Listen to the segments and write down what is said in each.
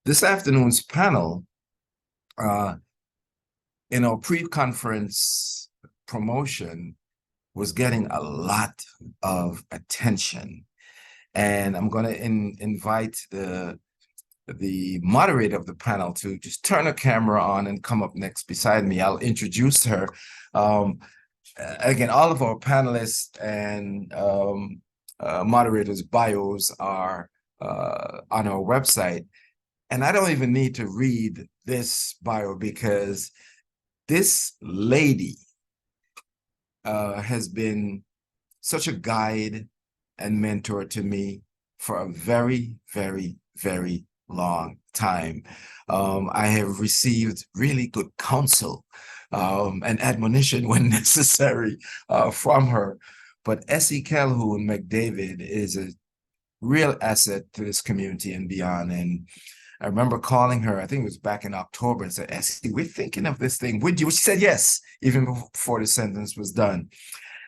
This afternoon's panel, uh, in our pre-conference promotion, was getting a lot of attention. And I'm going to invite the moderator of the panel to just turn her camera on and come up next beside me. I'll introduce her. Um, Again, all of our panelists and moderators' bios are on our website. And I don't even need to read this bio because this lady has been such a guide and mentor to me for a very, very, very long time. I have received really good counsel and admonition when necessary from her. But S.E. Calhoun McDavid is a real asset to this community and beyond. And I remember calling her, I think it was back in October, and said, "Essie, we're thinking of this thing. Would you?" She said yes, even before the sentence was done.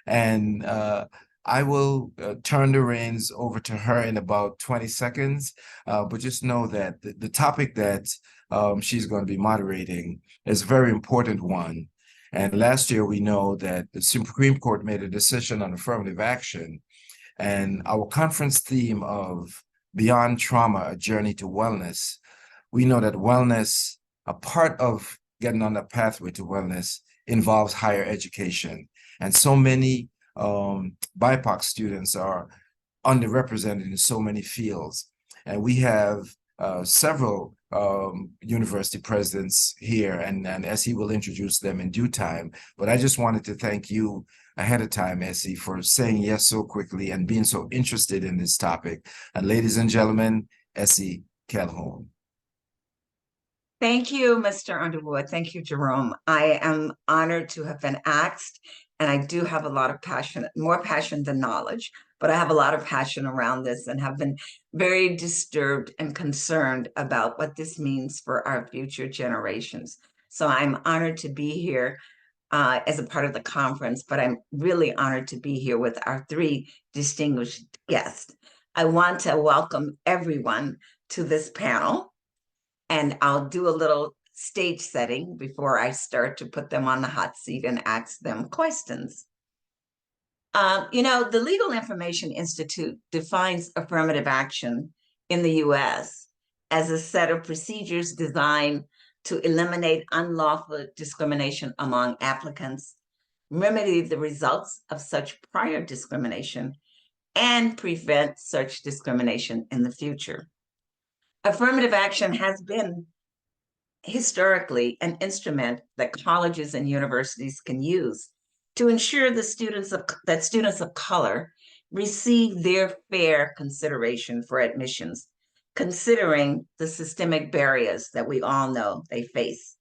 And I will turn the reins over to her in about 20 seconds. But just know that the topic that she's going to be moderating is a very important one. And last year, we know that the Supreme Court made a decision on affirmative action. And our conference theme of Beyond Trauma, A Journey to Wellness, we know that wellness, a part of getting on the pathway to wellness, involves higher education. And so many BIPOC students are underrepresented in so many fields. And we have several university presidents here, and Essie will introduce them in due time. But I just wanted to thank you ahead of time, Essie, for saying yes so quickly and being so interested in this topic. And ladies and gentlemen, Essie Calhoun. Thank you, Mr. Underwood. Thank you, Jerome. I am honored to have been asked, and I do have a lot of passion, more passion than knowledge, but I have a lot of passion around this and have been very disturbed and concerned about what this means for our future generations. So I'm honored to be here as a part of the conference, but I'm really honored to be here with our three distinguished guests. I want to welcome everyone to this panel. And I'll do a little stage setting before I start to put them on the hot seat and ask them questions. The Legal Information Institute defines affirmative action in the US as a set of procedures designed to eliminate unlawful discrimination among applicants, remedy the results of such prior discrimination, and prevent such discrimination in the future. Affirmative action has been historically an instrument that colleges and universities can use to ensure that students of color receive their fair consideration for admissions, considering the systemic barriers that we all know they face,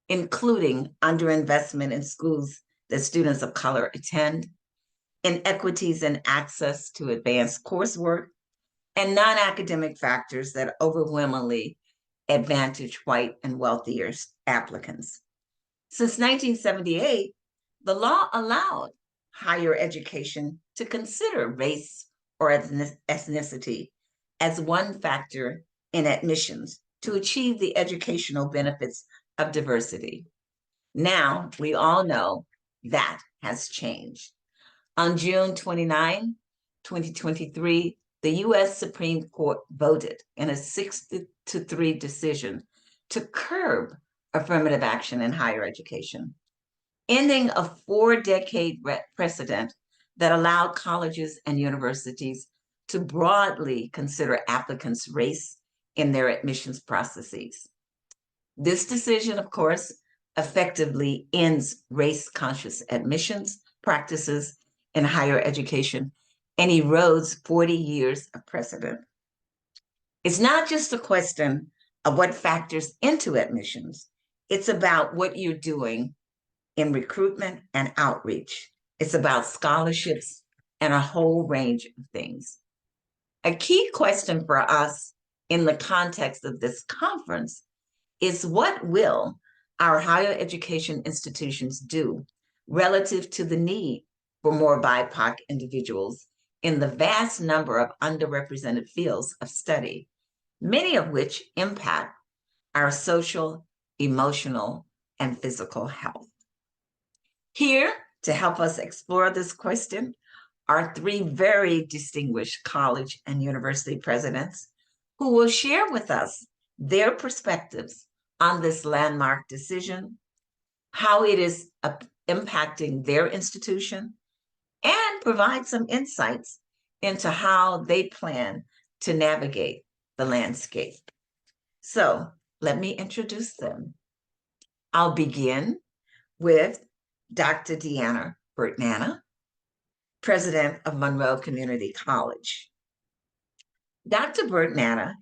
including underinvestment in schools that students of color attend, inequities in access to advanced coursework, and non-academic factors that overwhelmingly advantage white and wealthier applicants. Since 1978, the law allowed higher education to consider race or ethnicity as one factor in admissions to achieve the educational benefits of diversity. Now, we all know that has changed. On June 29, 2023, the U.S. Supreme Court voted in a 6-3 decision to curb affirmative action in higher education, ending a 4-decade precedent that allowed colleges and universities to broadly consider applicants' race in their admissions processes. This decision, of course, effectively ends race-conscious admissions practices in higher education and erodes 40 years of precedent. It's not just a question of what factors into admissions. It's about what you're doing in recruitment and outreach. It's about scholarships and a whole range of things. A key question for us in the context of this conference is, what will our higher education institutions do relative to the need for more BIPOC individuals in the vast number of underrepresented fields of study, many of which impact our social, emotional, and physical health. Here to help us explore this question are three very distinguished college and university presidents who will share with us their perspectives on this landmark decision, how it is impacting their institution, and provide some insights into how they plan to navigate the landscape. So let me introduce them. I'll begin with Dr. Deanna Bertnana, president of Monroe Community College. Dr. Bertnana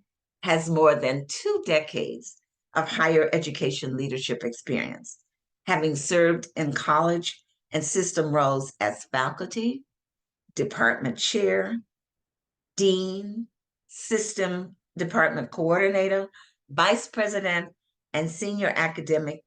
has more than 2 decades of higher education leadership experience, having served in college and system roles as faculty, department chair, dean, system department coordinator, vice president, and senior academic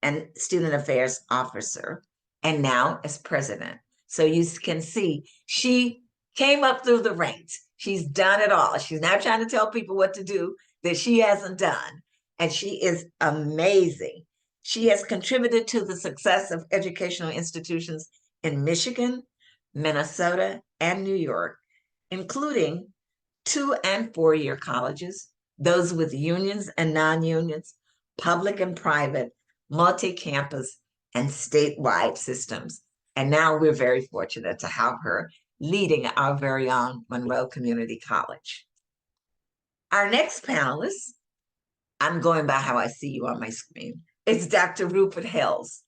and student affairs officer, and now as president. So you can see she came up through the ranks. She's done it all. She's not trying to tell people what to do that she hasn't done. And she is amazing. She has contributed to the success of educational institutions in Michigan, Minnesota, and New York, including 2- and 4-year colleges, those with unions and non-unions, public and private, multi-campus, and statewide systems. And now we're very fortunate to have her leading our very own Monroe Community College. Our next panelist, I'm going by how I see you on my screen, is Dr. Rupert Hales.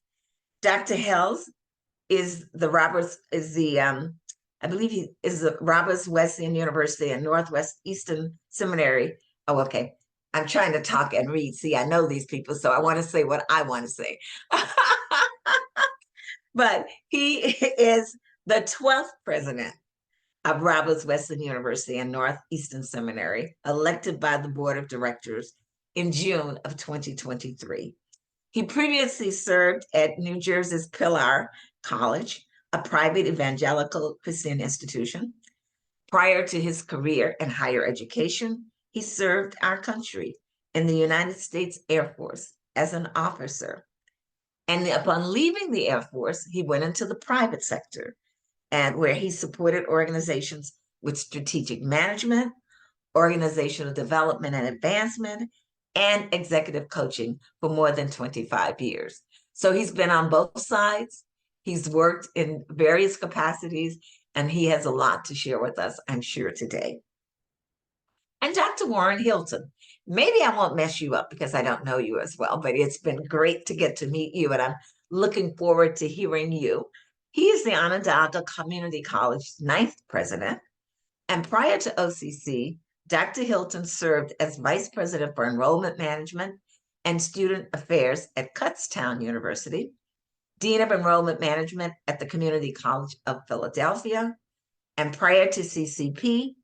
Dr. Hales is the I believe he is the Roberts Wesleyan University and Northwest Eastern Seminary. Oh, okay. I'm trying to talk and read. See, I know these people, so I want to say what I want to say. But he is the 12th president of Roberts Wesleyan University and Northeastern Seminary, elected by the board of directors in June of 2023. He previously served at New Jersey's Pillar College, a private evangelical Christian institution. Prior to his career in higher education, he served our country in the United States Air Force as an officer. And upon leaving the Air Force, he went into the private sector, and where he supported organizations with strategic management, organizational development and advancement, and executive coaching for more than 25 years. So he's been on both sides. He's worked in various capacities, and he has a lot to share with us, I'm sure, today. And Dr. Warren Hilton. Maybe I won't mess you up because I don't know you as well, but it's been great to get to meet you, and I'm looking forward to hearing you. He is the Onondaga Community College's 9th president, and prior to OCC, Dr. Hilton served as Vice President for Enrollment Management and Student Affairs at Kutztown University, Dean of Enrollment Management at the Community College of Philadelphia, and prior to CCP,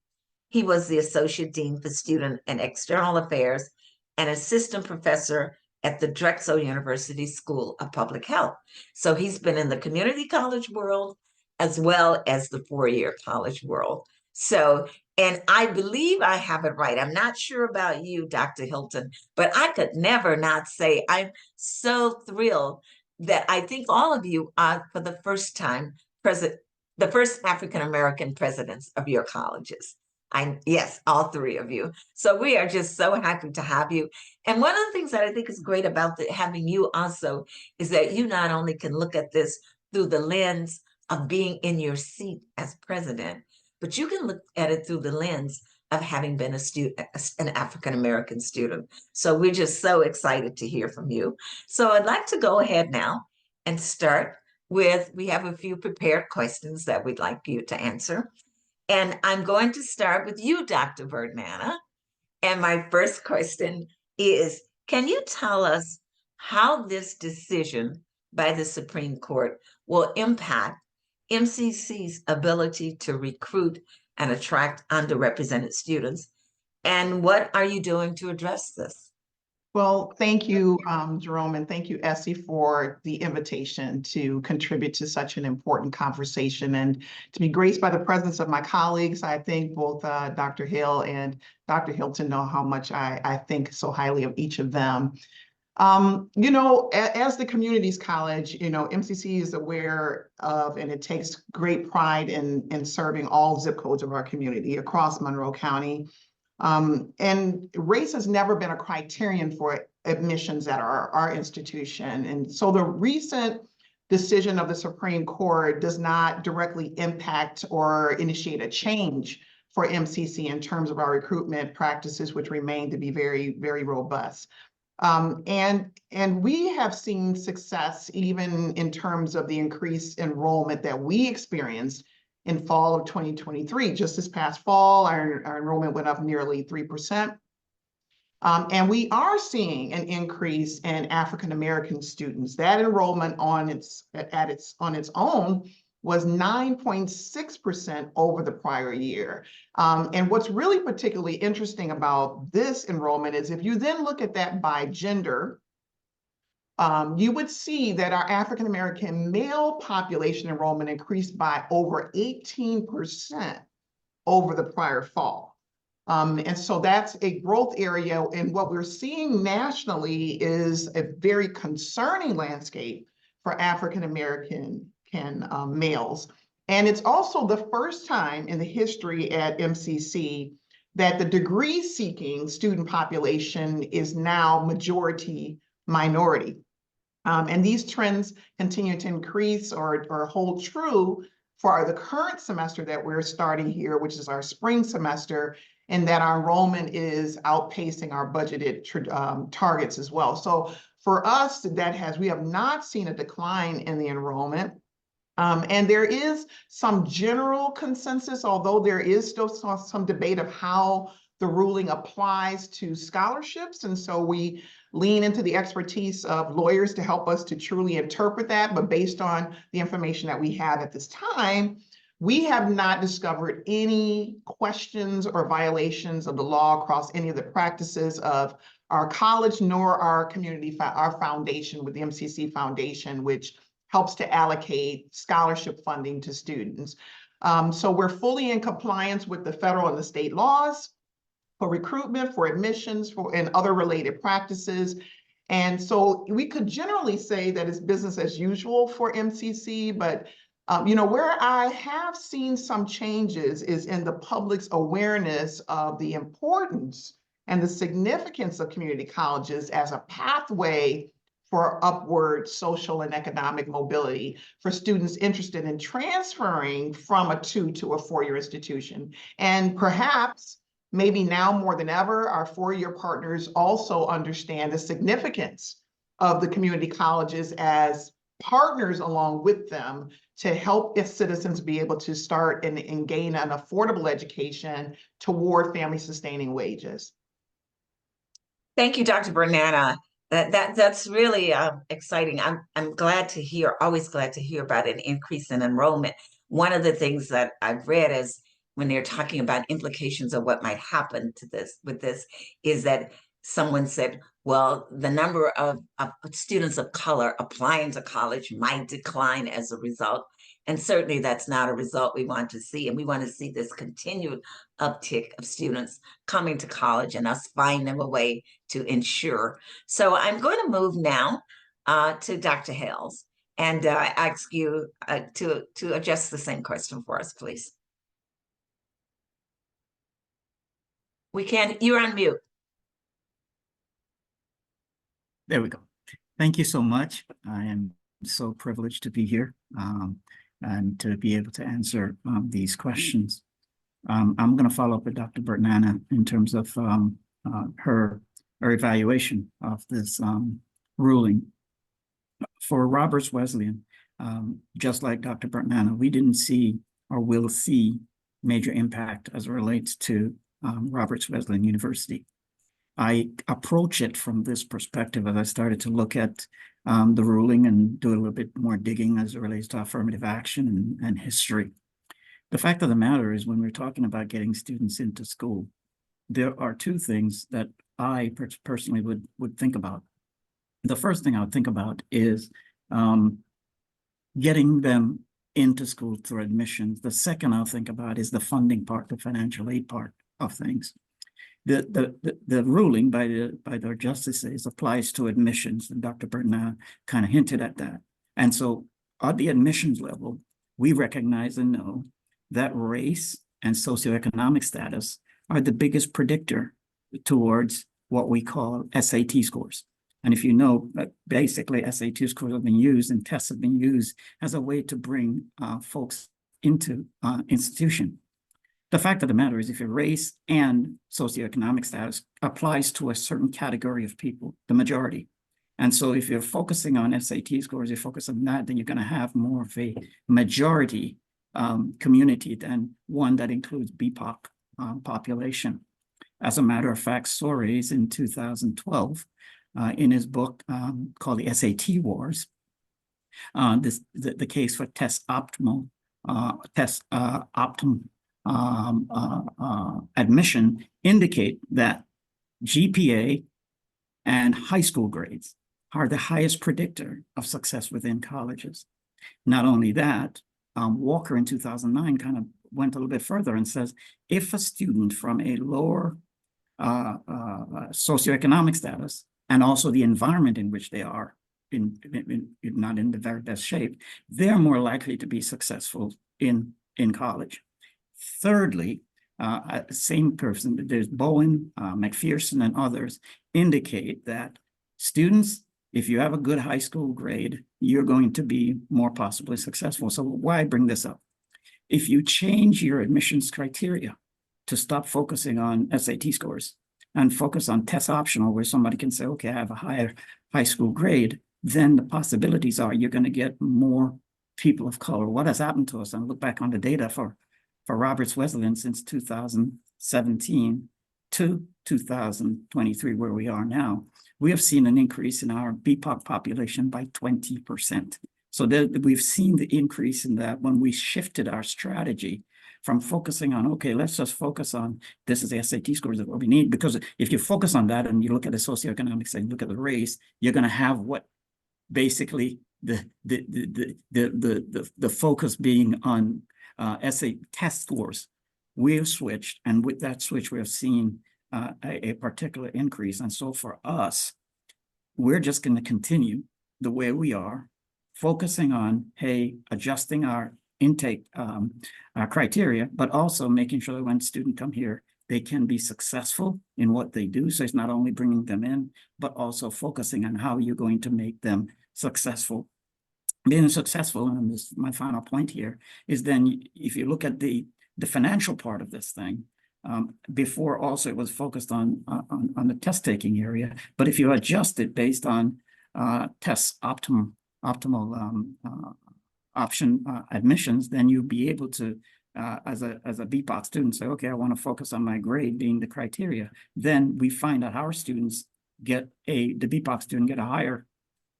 he was the Associate Dean for Student and External Affairs and Assistant Professor at the Drexel University School of Public Health. So he's been in the community college world as well as the 4-year college world. So, and I believe I have it right. I'm not sure about you, Dr. Hilton, but I could never not say I'm so thrilled that I think all of you are, for the first time, the first African-American presidents of your colleges. Yes, all 3 of you. So we are just so happy to have you. And one of the things that I think is great about having you also is that you not only can look at this through the lens of being in your seat as president, but you can look at it through the lens of having been an African-American student. So we're just so excited to hear from you. So I'd like to go ahead now and start with, we have a few prepared questions that we'd like you to answer. And I'm going to start with you, Dr. Bertnana. And my first question is, can you tell us how this decision by the Supreme Court will impact MCC's ability to recruit and attract underrepresented students? And what are you doing to address this? Well, thank you, Jerome, and thank you, Essie, for the invitation to contribute to such an important conversation and to be graced by the presence of my colleagues. I think both Dr. Hill and Dr. Hilton know how much I think so highly of each of them. As the communities college, MCC is aware of, and it takes great pride in serving all zip codes of our community across Monroe County. And race has never been a criterion for admissions at our institution. And so the recent decision of the Supreme Court does not directly impact or initiate a change for MCC in terms of our recruitment practices, which remain to be very, very robust. And we have seen success even in terms of the increased enrollment that we experienced in fall of 2023. Just this past fall, our enrollment went up nearly 3%. And we are seeing an increase in African American students. That enrollment on its own was 9.6% over the prior year. And what's really particularly interesting about this enrollment is if you then look at that by gender, you would see that our African American male population enrollment increased by over 18% over the prior fall. And so that's a growth area. And what we're seeing nationally is a very concerning landscape for African American males. And it's also the first time in the history at MCC that the degree-seeking student population is now majority minority. And these trends continue to increase or hold true for the current semester that we're starting here, which is our spring semester, and that our enrollment is outpacing our budgeted targets as well. So for us, we have not seen a decline in the enrollment. And there is some general consensus, although there is still some debate of how the ruling applies to scholarships. And so we lean into the expertise of lawyers to help us to truly interpret that. But based on the information that we have at this time, we have not discovered any questions or violations of the law across any of the practices of our college, nor our community, our foundation with the MCC Foundation, which helps to allocate scholarship funding to students. So we're fully in compliance with the federal and the state laws for recruitment, for admissions, and other related practices. And so we could generally say that it's business as usual for MCC, but where I have seen some changes is in the public's awareness of the importance and the significance of community colleges as a pathway for upward social and economic mobility for students interested in transferring from a 2 to a 4-year institution. And perhaps, maybe now more than ever, our 4-year partners also understand the significance of the community colleges as partners along with them to help its citizens be able to start and gain an affordable education toward family-sustaining wages. Thank you, Dr. Bernana. That's really exciting. I'm glad to hear, always glad to hear about an increase in enrollment. One of the things that I've read is when they're talking about implications of what might happen to this is that someone said, well, the number of students of color applying to college might decline as a result. And certainly that's not a result we want to see. And we want to see this continued uptick of students coming to college and us find them a way to ensure. So I'm going to move now to Dr. Hales and ask you to address the same question for us, please. We can't, you're on mute. There we go. Thank you so much. I am so privileged to be here and to be able to answer these questions. I'm going to follow up with Dr. Bernana in terms of her evaluation of this ruling. For Roberts Wesleyan, just like Dr. Bernana, we didn't see or will see major impact as it relates to Roberts Wesleyan University. I approach it from this perspective as I started to look at the ruling and do a little bit more digging as it relates to affirmative action and history. The fact of the matter is when we're talking about getting students into school, there are two things that I personally would think about. The first thing I would think about is getting them into school through admissions. The second I'll think about is the funding part, the financial aid part of things. The ruling by the justices applies to admissions, and Dr. Burton kind of hinted at that. And so at the admissions level, we recognize and know that race and socioeconomic status are the biggest predictor towards what we call SAT scores. And if you know, basically SAT scores have been used and tests have been used as a way to bring folks into institution. The fact of the matter is, if your race and socioeconomic status applies to a certain category of people, the majority. And so if you're focusing on SAT scores, you focus on that, then you're going to have more of a majority community than one that includes BIPOC population. As a matter of fact, Soares in 2012, in his book called The SAT Wars, the case for test optimal admission indicate that GPA and high school grades are the highest predictor of success within colleges. Not only that, Walker in 2009 kind of went a little bit further and says, if a student from a lower socioeconomic status and also the environment in which they are not in the very best shape, they're more likely to be successful in college. Thirdly, same person, there's Bowen, McPherson, and others indicate that students, if you have a good high school grade, you're going to be more possibly successful. So why bring this up? If you change your admissions criteria to stop focusing on SAT scores and focus on test optional, where somebody can say, okay, I have a higher high school grade, then the possibilities are you're going to get more people of color. What has happened to us? And look back on the data for Roberts Wesleyan since 2017 to 2023, where we are now, we have seen an increase in our BIPOC population by 20%. So we've seen the increase in that when we shifted our strategy from focusing on, okay, let's just focus on this is the SAT scores that what we need. Because if you focus on that and you look at the socioeconomics and look at the race, you're going to have what basically the focus being on essay test scores. We have switched, and with that switch, we have seen a particular increase. And so for us, we're just going to continue the way we are, focusing on, hey, adjusting our intake criteria, but also making sure that when students come here, they can be successful in what they do. So it's not only bringing them in, but also focusing on how you're going to make them successful. Being successful, and this is my final point here, is then if you look at the financial part of this thing, before also it was focused on the test taking area, but if you adjust it based on test optimal option admissions, then you'll be able to, as a BPOC student, say, okay, I want to focus on my grade being the criteria. Then we find that our students the BPOC student get a higher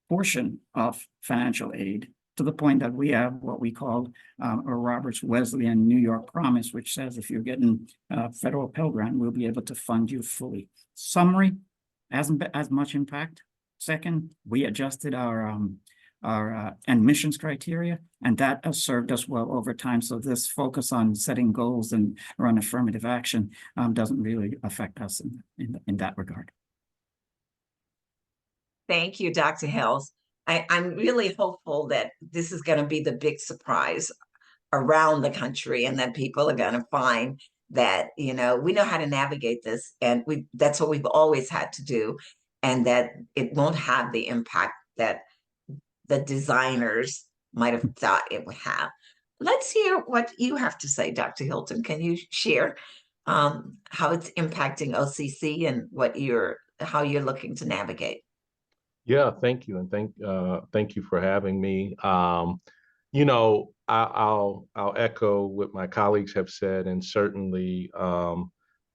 portion of financial aid, to the point that we have what we call a Roberts Wesleyan New York Promise, which says if you're getting a federal Pell Grant, we'll be able to fund you fully. Summary, hasn't as much impact. Second, we adjusted our admissions criteria, and that has served us well over time. So this focus on setting goals and run affirmative action doesn't really affect us in that regard. Thank you, Dr. Hells. I'm really hopeful that this is going to be the big surprise around the country, and that people are going to find that, we know how to navigate this, and that's what we've always had to do, and that it won't have the impact that the designers might have thought it would have. Let's hear what you have to say, Dr. Hilton. Can you share how it's impacting OCC and how you're looking to navigate? Yeah, thank you, and thank you for having me. I'll echo what my colleagues have said, and certainly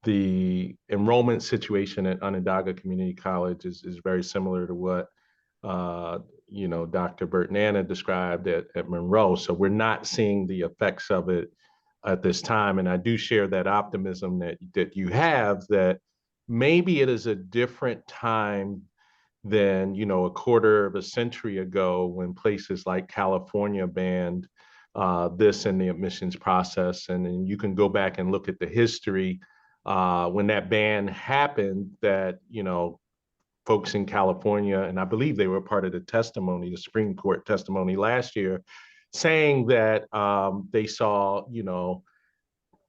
the enrollment situation at Onondaga Community College is very similar to what Dr. Burton described at Monroe. So we're not seeing the effects of it at this time, and I do share that optimism that you have that maybe it is a different time than, you know, a quarter of a century ago when places like California banned this in the admissions process. And then you can go back and look at the history when that ban happened, that, you know, folks in California, and I believe they were part of the testimony, the Supreme Court testimony last year, saying that they saw, you know,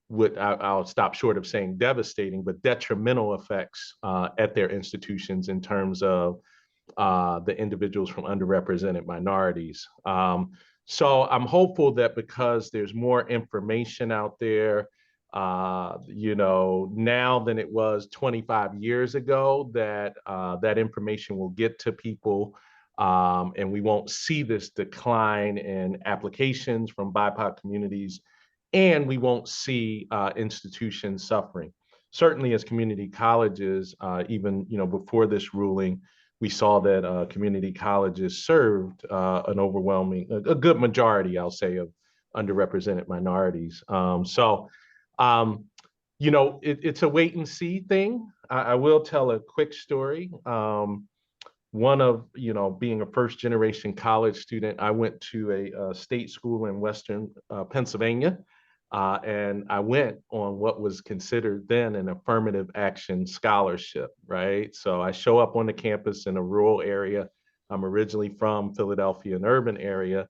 what I'll stop short of saying devastating, but detrimental effects at their institutions in terms of the individuals from underrepresented minorities. So I'm hopeful that because there's more information out there, you know, now than it was 25 years ago, that that information will get to people, and we won't see this decline in applications from BIPOC communities, and we won't see institutions suffering. Certainly, as community colleges, even, you know, before this ruling, we saw that community colleges served an overwhelming, a good majority, I'll say, of underrepresented minorities. You know, it's a wait and see thing. I will tell a quick story. One of, you know, being a first generation college student, I went to a state school in Western Pennsylvania. And I went on what was considered then an affirmative action scholarship, right? So I show up on the campus in a rural area. I'm originally from Philadelphia, an urban area.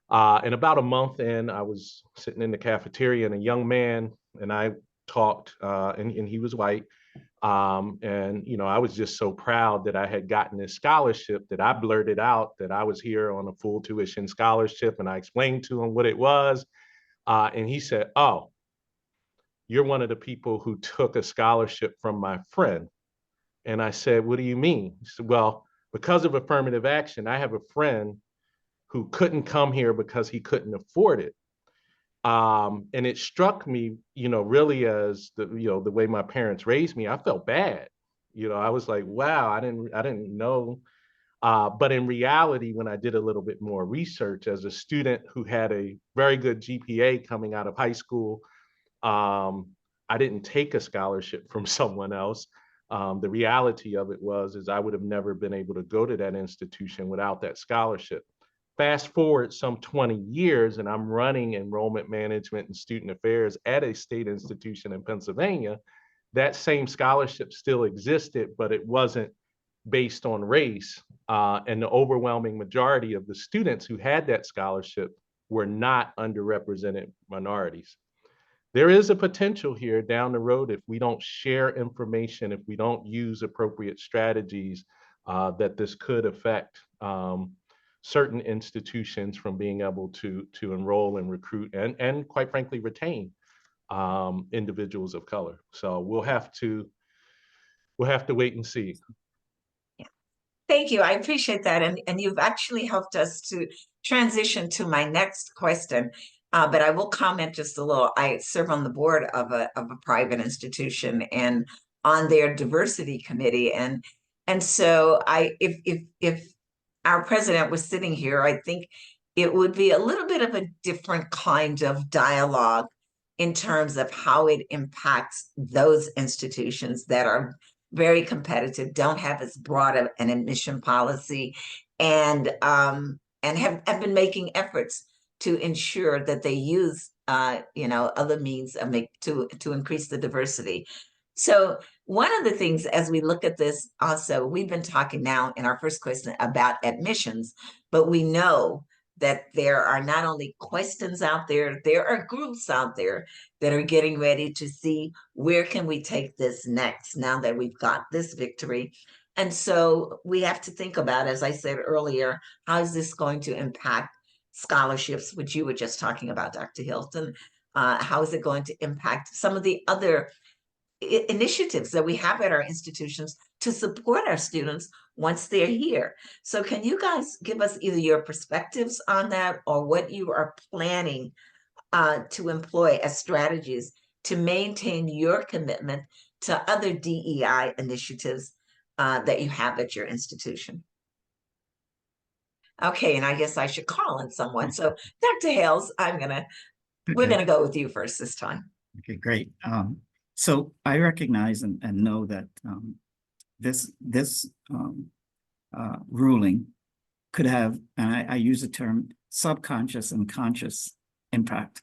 And about a month in, I was sitting in the cafeteria, and a young man and I talked, and he was white. And, you know, I was just so proud that I had gotten this scholarship that I blurted out that I was here on a full tuition scholarship. And I explained to him what it was. And he said, "Oh, you're one of the people who took a scholarship from my friend." And I said, "What do you mean?" He said, "Well, because of affirmative action, I have a friend who couldn't come here because he couldn't afford it." And it struck me, you know, really as the, you know, the way my parents raised me, I felt bad. You know, I was like, wow, I didn't know. But in reality, when I did a little bit more research as a student who had a very good GPA coming out of high school, I didn't take a scholarship from someone else. The reality of it is I would have never been able to go to that institution without that scholarship. Fast forward some 20 years, and I'm running enrollment management and student affairs at a state institution in Pennsylvania. That same scholarship still existed, but it wasn't based on race. And the overwhelming majority of the students who had that scholarship were not underrepresented minorities. There is a potential here down the road, if we don't share information, if we don't use appropriate strategies, that this could affect certain institutions from being able to enroll and recruit and quite frankly retain individuals of color. So we'll have to wait and see. Thank you. I appreciate that. And you've actually helped us to transition to my next question. But I will comment just a little. I serve on the board of a private institution and on their diversity committee. And so if our president was sitting here, I think it would be a little bit of a different kind of dialogue in terms of how it impacts those institutions that are very competitive, don't have as broad of an admission policy, and have been making efforts to ensure that they use you know, other means of to increase the diversity. So one of the things as we look at this, also, we've been talking now in our first question about admissions, but we know that there are not only questions out there, there are groups out there that are getting ready to see where can we take this next now that we've got this victory. And so we have to think about, as I said earlier, how is this going to impact scholarships, which you were just talking about, Dr. Hilton? How is it going to impact some of the other initiatives that we have at our institutions to support our students once they're here? So can you guys give us either your perspectives on that or what you are planning to employ as strategies to maintain your commitment to other DEI initiatives that you have at your institution? Okay, and I guess I should call on someone. So Dr. Hales, we're gonna go with you first this time. Okay, great. So I recognize and know that this ruling could have, and I use the term subconscious and conscious impact.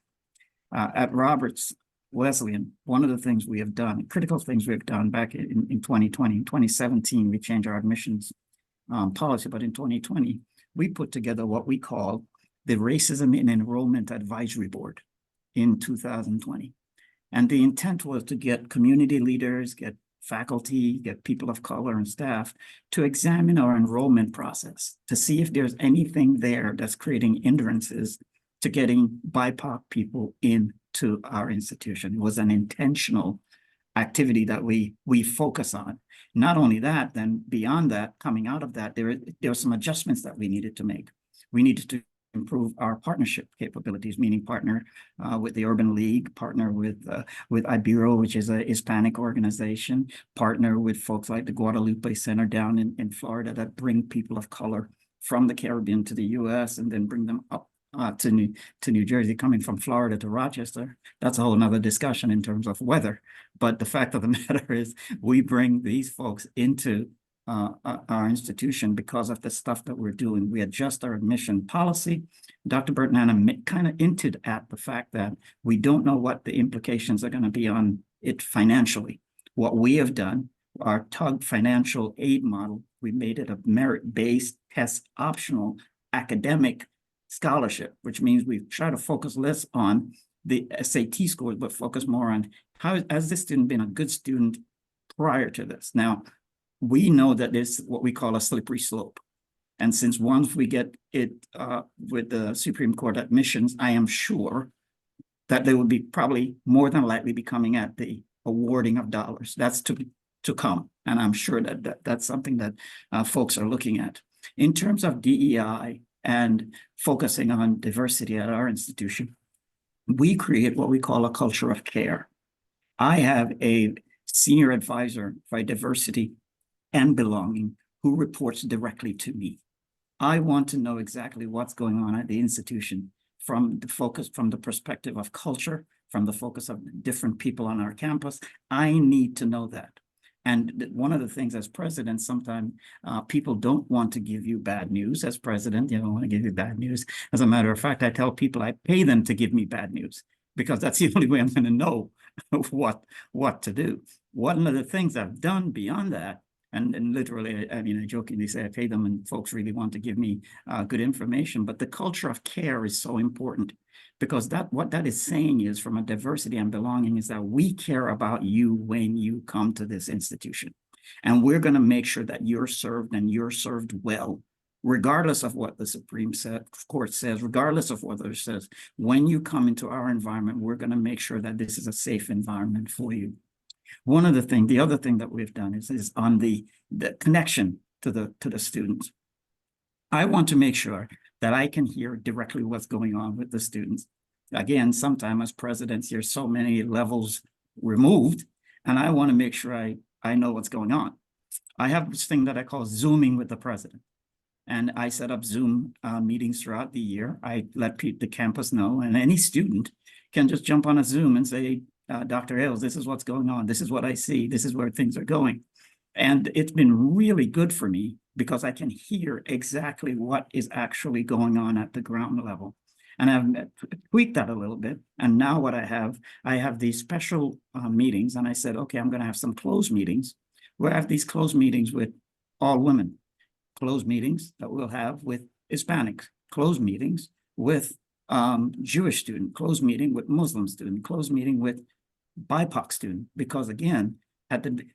At Roberts Wesleyan, one of the things we have done, critical things we've done back in 2020, in 2017, we changed our admissions policy, but in 2020, we put together what we call the Racism in Enrollment Advisory Board in 2020. And the intent was to get community leaders, get faculty, get people of color and staff to examine our enrollment process to see if there's anything there that's creating hindrances to getting BIPOC people into our institution. It was an intentional activity that we focus on. Not only that, then beyond that, coming out of that, there were some adjustments that we needed to make. We needed to improve our partnership capabilities, meaning partner with the Urban League, partner with Ibero, which is a Hispanic organization, partner with folks like the Guadalupe Center down in Florida that bring people of color from the Caribbean to the US and then bring them up to New Jersey, coming from Florida to Rochester. That's a whole nother discussion in terms of weather. But the fact of the matter is we bring these folks into our institution because of the stuff that we're doing. We adjust our admission policy. Dr. Burton kind of hinted at the fact that we don't know what the implications are going to be on it financially. What we have done, our TUG financial aid model, we made it a merit-based test optional academic scholarship, which means we try to focus less on the SAT scores, but focus more on how has this student been a good student prior to this. Now, we know that there's what we call a slippery slope. And since once we get it with the Supreme Court admissions, I am sure that they will be probably more than likely be coming at the awarding of dollars. That's to come. And I'm sure that that's something that folks are looking at. In terms of DEI and focusing on diversity at our institution, we create what we call a culture of care. I have a senior advisor for diversity and belonging who reports directly to me. I want to know exactly what's going on at the institution from the perspective of culture, from the focus of different people on our campus. I need to know that. And one of the things as president, sometimes people don't want to give you bad news. As president, you don't want to give you bad news. As a matter of fact, I tell people I pay them to give me bad news because that's the only way I'm going to know what to do. One of the things I've done beyond that, and literally, I mean, I jokingly say I pay them and folks really want to give me good information, but the culture of care is so important because what that is saying is from a diversity and belonging is that we care about you when you come to this institution. And we're going to make sure that you're served and you're served well, regardless of what the Supreme Court says, regardless of what it says. When you come into our environment, we're going to make sure that this is a safe environment for you. The other thing that we've done is on the connection to the students. I want to make sure that I can hear directly what's going on with the students. Again, sometimes as presidents, there's so many levels removed, and I want to make sure I know what's going on. I have this thing that I call Zooming with the president. And I set up Zoom meetings throughout the year. I let the campus know, and any student can just jump on a Zoom and say, Dr. Ailes, this is what's going on. This is what I see. This is where things are going. And it's been really good for me because I can hear exactly what is actually going on at the ground level. And I've tweaked that a little bit. And now what I have these special meetings. And I said, okay, I'm going to have some closed meetings where I have these closed meetings with all women, closed meetings that we'll have with Hispanics, closed meetings with Jewish student, closed meeting with Muslim student, closed meeting with BIPOC student, because again,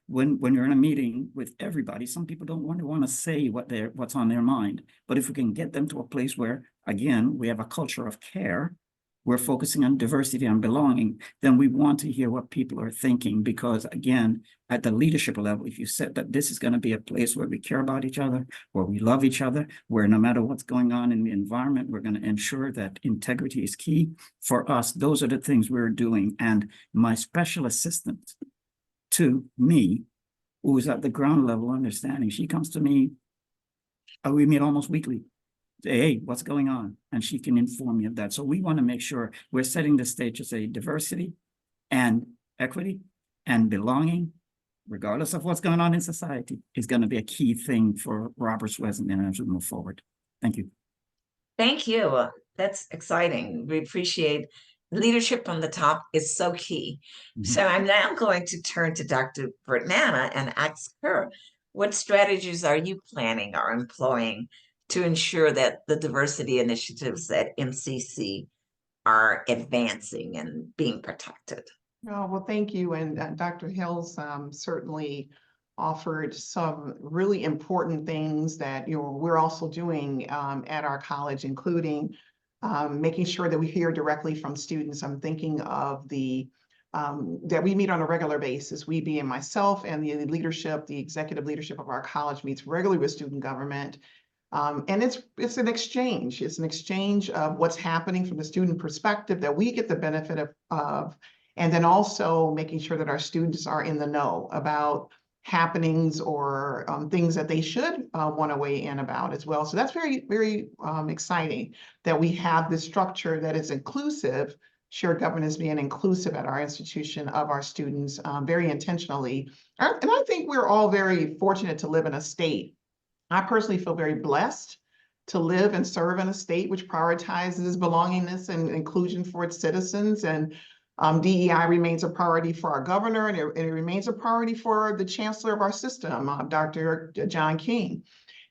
when you're in a meeting with everybody, some people don't want to say what's on their mind. But if we can get them to a place where, again, we have a culture of care, we're focusing on diversity and belonging, then we want to hear what people are thinking. Because again, at the leadership level, if you said that this is going to be a place where we care about each other, where we love each other, where no matter what's going on in the environment, we're going to ensure that integrity is key for us. Those are the things we're doing. And my special assistant to me, who is at the ground level understanding, she comes to me, we meet almost weekly. Hey, what's going on? And she can inform me of that. So we want to make sure we're setting the stage to say diversity and equity and belonging, regardless of what's going on in society, is going to be a key thing for Roberts Wesleyan as we move forward. Thank you. Thank you. That's exciting. We appreciate leadership from the top is so key. So I'm now going to turn to Dr. Bertnana and ask her, what strategies are you planning or employing to ensure that the diversity initiatives at MCC are advancing and being protected? Oh, well, thank you. And Dr. Hills certainly offered some really important things that we're also doing at our college, including making sure that we hear directly from students. I'm thinking of the that we meet on a regular basis. We being myself and the leadership, the executive leadership of our college meets regularly with student government. And it's an exchange. It's an exchange of what's happening from the student perspective that we get the benefit of, and then also making sure that our students are in the know about happenings or things that they should want to weigh in about as well. So that's very, very exciting that we have this structure that is inclusive, shared governance being inclusive at our institution of our students very intentionally. And I think we're all very fortunate to live in a state. I personally feel very blessed to live and serve in a state which prioritizes belongingness and inclusion for its citizens. And DEI remains a priority for our governor, and it remains a priority for the chancellor of our system, Dr. John King.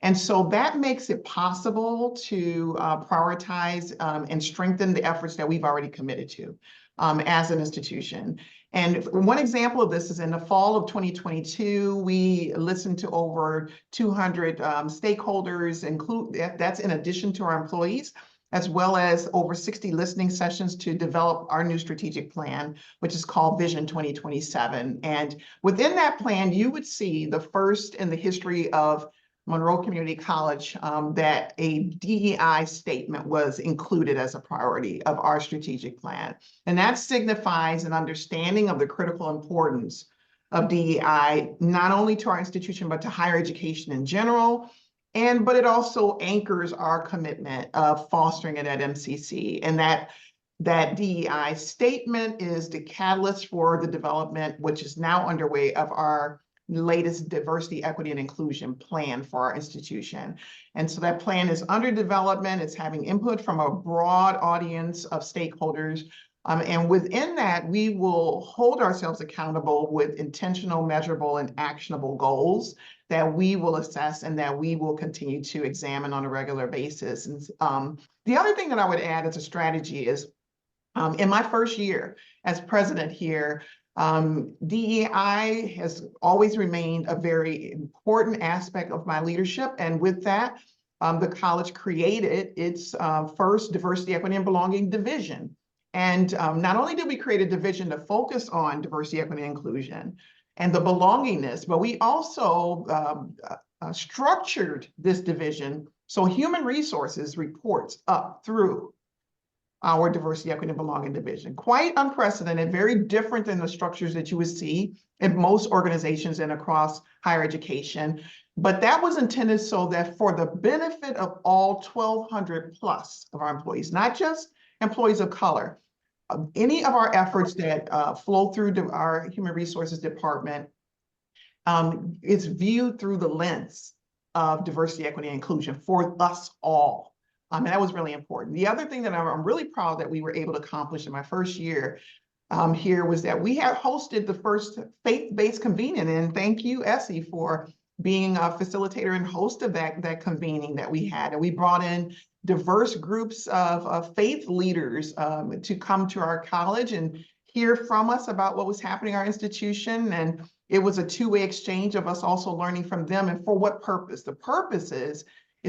And so that makes it possible to prioritize and strengthen the efforts that we've already committed to as an institution. And one example of this is in the fall of 2022, we listened to over 200 stakeholders, that's in addition to our employees, as well as over 60 listening sessions to develop our new strategic plan, which is called Vision 2027. And within that plan, you would see the first in the history of Monroe Community College that a DEI statement was included as a priority of our strategic plan. And that signifies an understanding of the critical importance of DEI, not only to our institution, but to higher education in general. But it also anchors our commitment of fostering it at MCC. And that DEI statement is the catalyst for the development, which is now underway, of our latest diversity, equity, and inclusion plan for our institution. And so that plan is under development. It's having input from a broad audience of stakeholders. And within that, we will hold ourselves accountable with intentional, measurable, and actionable goals that we will assess and that we will continue to examine on a regular basis. And the other thing that I would add as a strategy is, in my first year as president here, DEI has always remained a very important aspect of my leadership. And with that, the college created its first diversity, equity, and belonging division. And not only did we create a division to focus on diversity, equity, and inclusion and the belongingness, but we also structured this division so human resources reports up through our diversity, equity, and belonging division. Quite unprecedented, very different than the structures that you would see in most organizations and across higher education. But that was intended so that for the benefit of all 1,200 plus of our employees, not just employees of color, any of our efforts that flow through our human resources department is viewed through the lens of diversity, equity, and inclusion for us all. And that was really important. The other thing that I'm really proud that we were able to accomplish in my first year here was that we have hosted the first faith-based convening. And thank you, Essie, for being a facilitator and host of that convening that we had. And we brought in diverse groups of faith leaders to come to our college and hear from us about what was happening in our institution. And it was a two-way exchange of us also learning from them. And for what purpose? The purpose is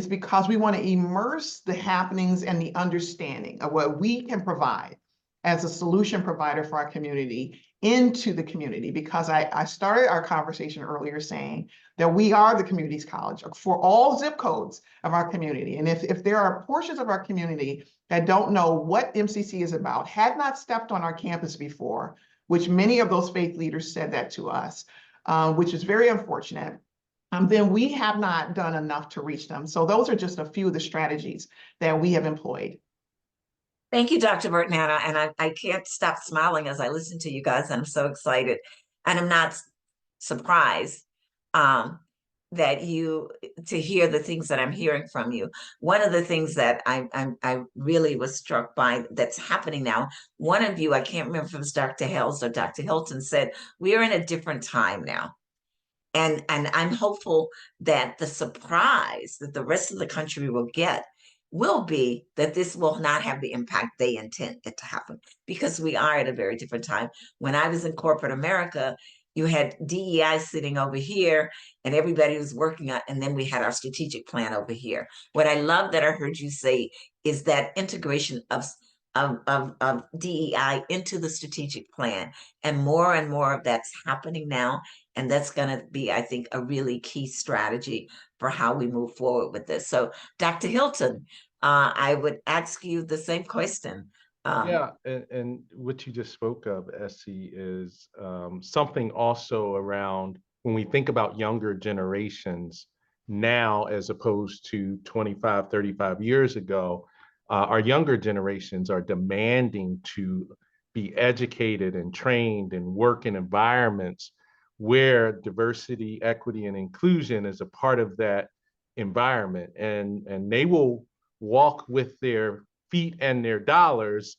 because we want to immerse the happenings and the understanding of what we can provide as a solution provider for our community into the community. Because I started our conversation earlier saying that we are the community's college for all zip codes of our community. And if there are portions of our community that don't know what MCC is about, had not stepped on our campus before, which many of those faith leaders said that to us, which is very unfortunate, then we have not done enough to reach them. So those are just a few of the strategies that we have employed. Thank you, Dr. Bertnana. And I can't stop smiling as I listen to you guys. I'm so excited. And I'm not surprised that to hear the things that I'm hearing from you. One of the things that I really was struck by that's happening now, one of you, I can't remember if it was Dr. Hales or Dr. Hilton, said, we are in a different time now. And I'm hopeful that the surprise that the rest of the country will get will be that this will not have the impact they intend it to happen, because we are at a very different time. When I was in corporate America, you had DEI sitting over here and everybody was working on, and then we had our strategic plan over here. What I love that I heard you say is that integration of DEI into the strategic plan, and more of that's happening now. And that's going to be, I think, a really key strategy for how we move forward with this. So, Dr. Hilton, I would ask you the same question. Yeah, and what you just spoke of, Essie, is something also around when we think about younger generations now as opposed to 25, 35 years ago. Our younger generations are demanding to be educated and trained and work in environments where diversity, equity, and inclusion is a part of that environment. And they will walk with their feet and their dollars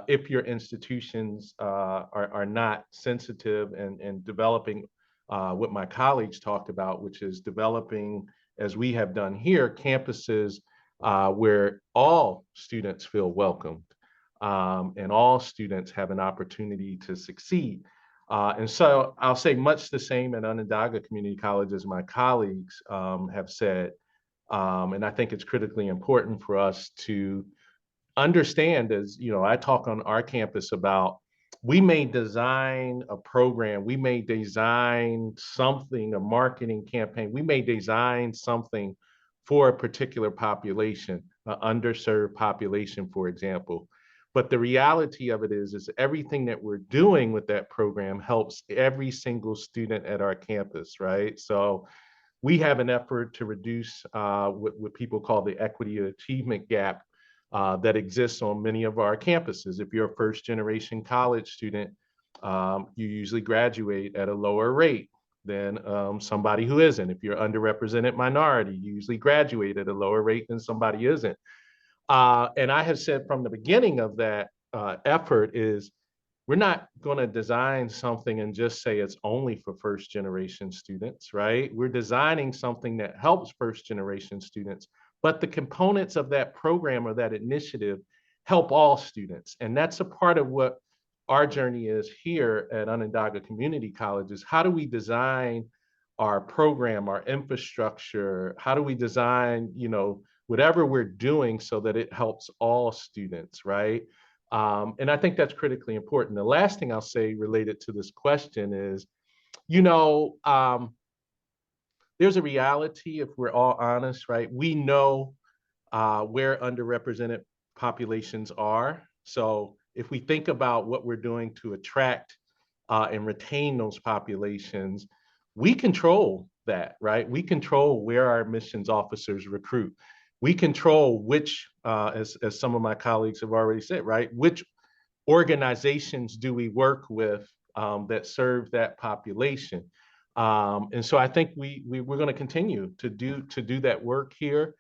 if your institutions are not sensitive and developing what my colleagues talked about, which is developing, as we have done here, campuses where all students feel welcomed and all students have an opportunity to succeed. And so I'll say much the same at Onondaga Community College as my colleagues have said. And I think it's critically important for us to understand, as you know, I talk on our campus about, we may design a program, we may design something, a marketing campaign, we may design something for a particular population, an underserved population, for example. But the reality of it is everything that we're doing with that program helps every single student at our campus, right? So we have an effort to reduce what people call the equity achievement gap that exists on many of our campuses. If you're a first generation college student, you usually graduate at a lower rate than somebody who isn't. If you're underrepresented minority, you usually graduate at a lower rate than somebody isn't. And I have said from the beginning of that effort is, we're not going to design something and just say it's only for first generation students, right? We're designing something that helps first generation students, but the components of that program or that initiative help all students. And that's a part of what our journey is here at Onondaga Community College, is how do we design our program, our infrastructure? How do we design, you know, whatever we're doing so that it helps all students, right? And I think that's critically important. The last thing I'll say related to this question is, you know, there's a reality, if we're all honest, right? We know where underrepresented populations are. So if we think about what we're doing to attract and retain those populations, we control that, right? We control where our admissions officers recruit. We control which, as some of my colleagues have already said, right? Which organizations do we work with that serve that population? And so I think we're going to continue to do that work here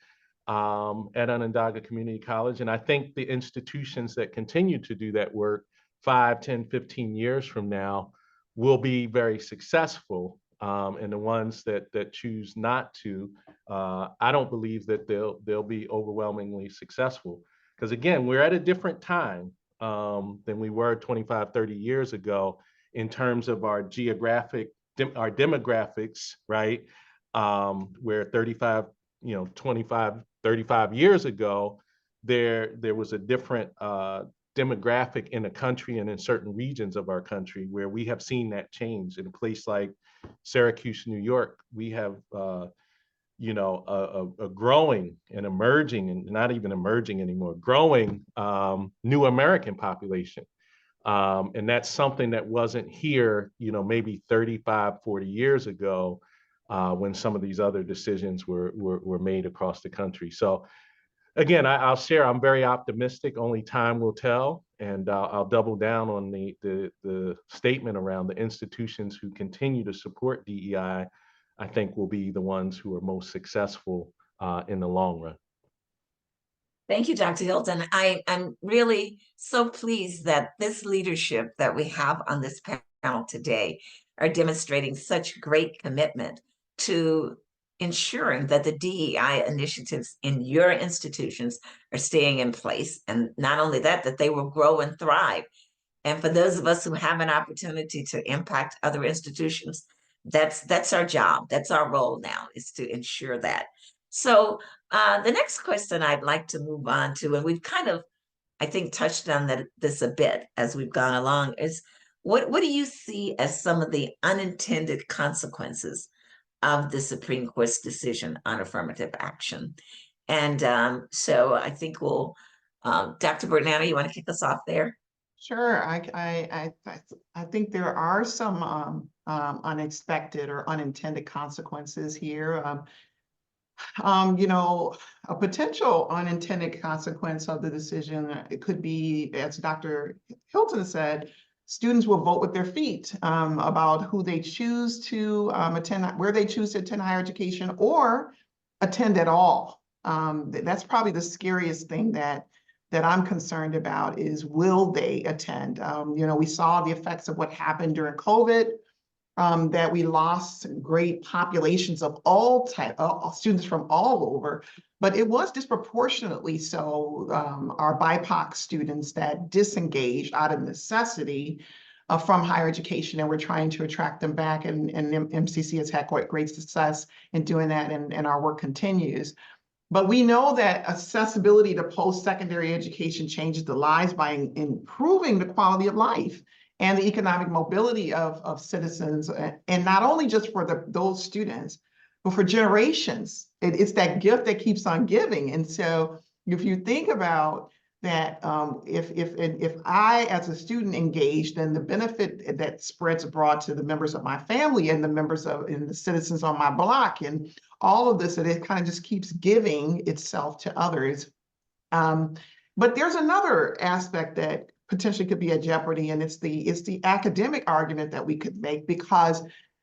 at Onondaga Community College. And I think the institutions that continue to do that work 5, 10, 15 years from now will be very successful. And the ones that choose not to, I don't believe that they'll be overwhelmingly successful. Because again, we're at a different time than we were 25, 30 years ago in terms of our our demographics, right? Where 35, 25, 35 years ago, there was a different demographic in the country and in certain regions of our country, where we have seen that change. In a place like Syracuse, New York, we have a growing and emerging, and not even emerging anymore, growing new American population. And that's something that wasn't here, maybe 35, 40 years ago, when some of these other decisions were made across the country. So again, I'll share, I'm very optimistic, only time will tell. And I'll double down on the statement around the institutions who continue to support DEI. I think will be the ones who are most successful in the long run. Thank you, Dr. Hilton. I'm really so pleased that this leadership that we have on this panel today are demonstrating such great commitment to ensuring that the DEI initiatives in your institutions are staying in place. And not only that, that they will grow and thrive. And for those of us who have an opportunity to impact other institutions, that's our job. That's our role now, is to ensure that. So the next question I'd like to move on to, and we've kind of, I think, touched on this a bit as we've gone along, is what do you see as some of the unintended consequences of the Supreme Court's decision on affirmative action? And so I think Dr. Bernana, you want to kick us off there? Sure. I think there are some unexpected or unintended consequences here. You know, a potential unintended consequence of the decision, it could be, as Dr. Hilton said, students will vote with their feet about who they choose to attend, where they choose to attend higher education or attend at all. That's probably the scariest thing that I'm concerned about is, will they attend? You know, we saw the effects of what happened during COVID, that we lost great populations of all students from all over, but it was disproportionately so our BIPOC students that disengaged out of necessity from higher education, and we're trying to attract them back, and MCC has had quite great success in doing that, and our work continues. But we know that accessibility to post-secondary education changes the lives by improving the quality of life and the economic mobility of citizens, and not only just for those students, but for generations. It's that gift that keeps on giving. And so if you think about that, if I as a student engage, then the benefit that spreads abroad to the members of my family and the members and the citizens on my block, and all of this, and it kind of just keeps giving itself to others. But there's another aspect that potentially could be at jeopardy, and it's the academic argument that we could make, because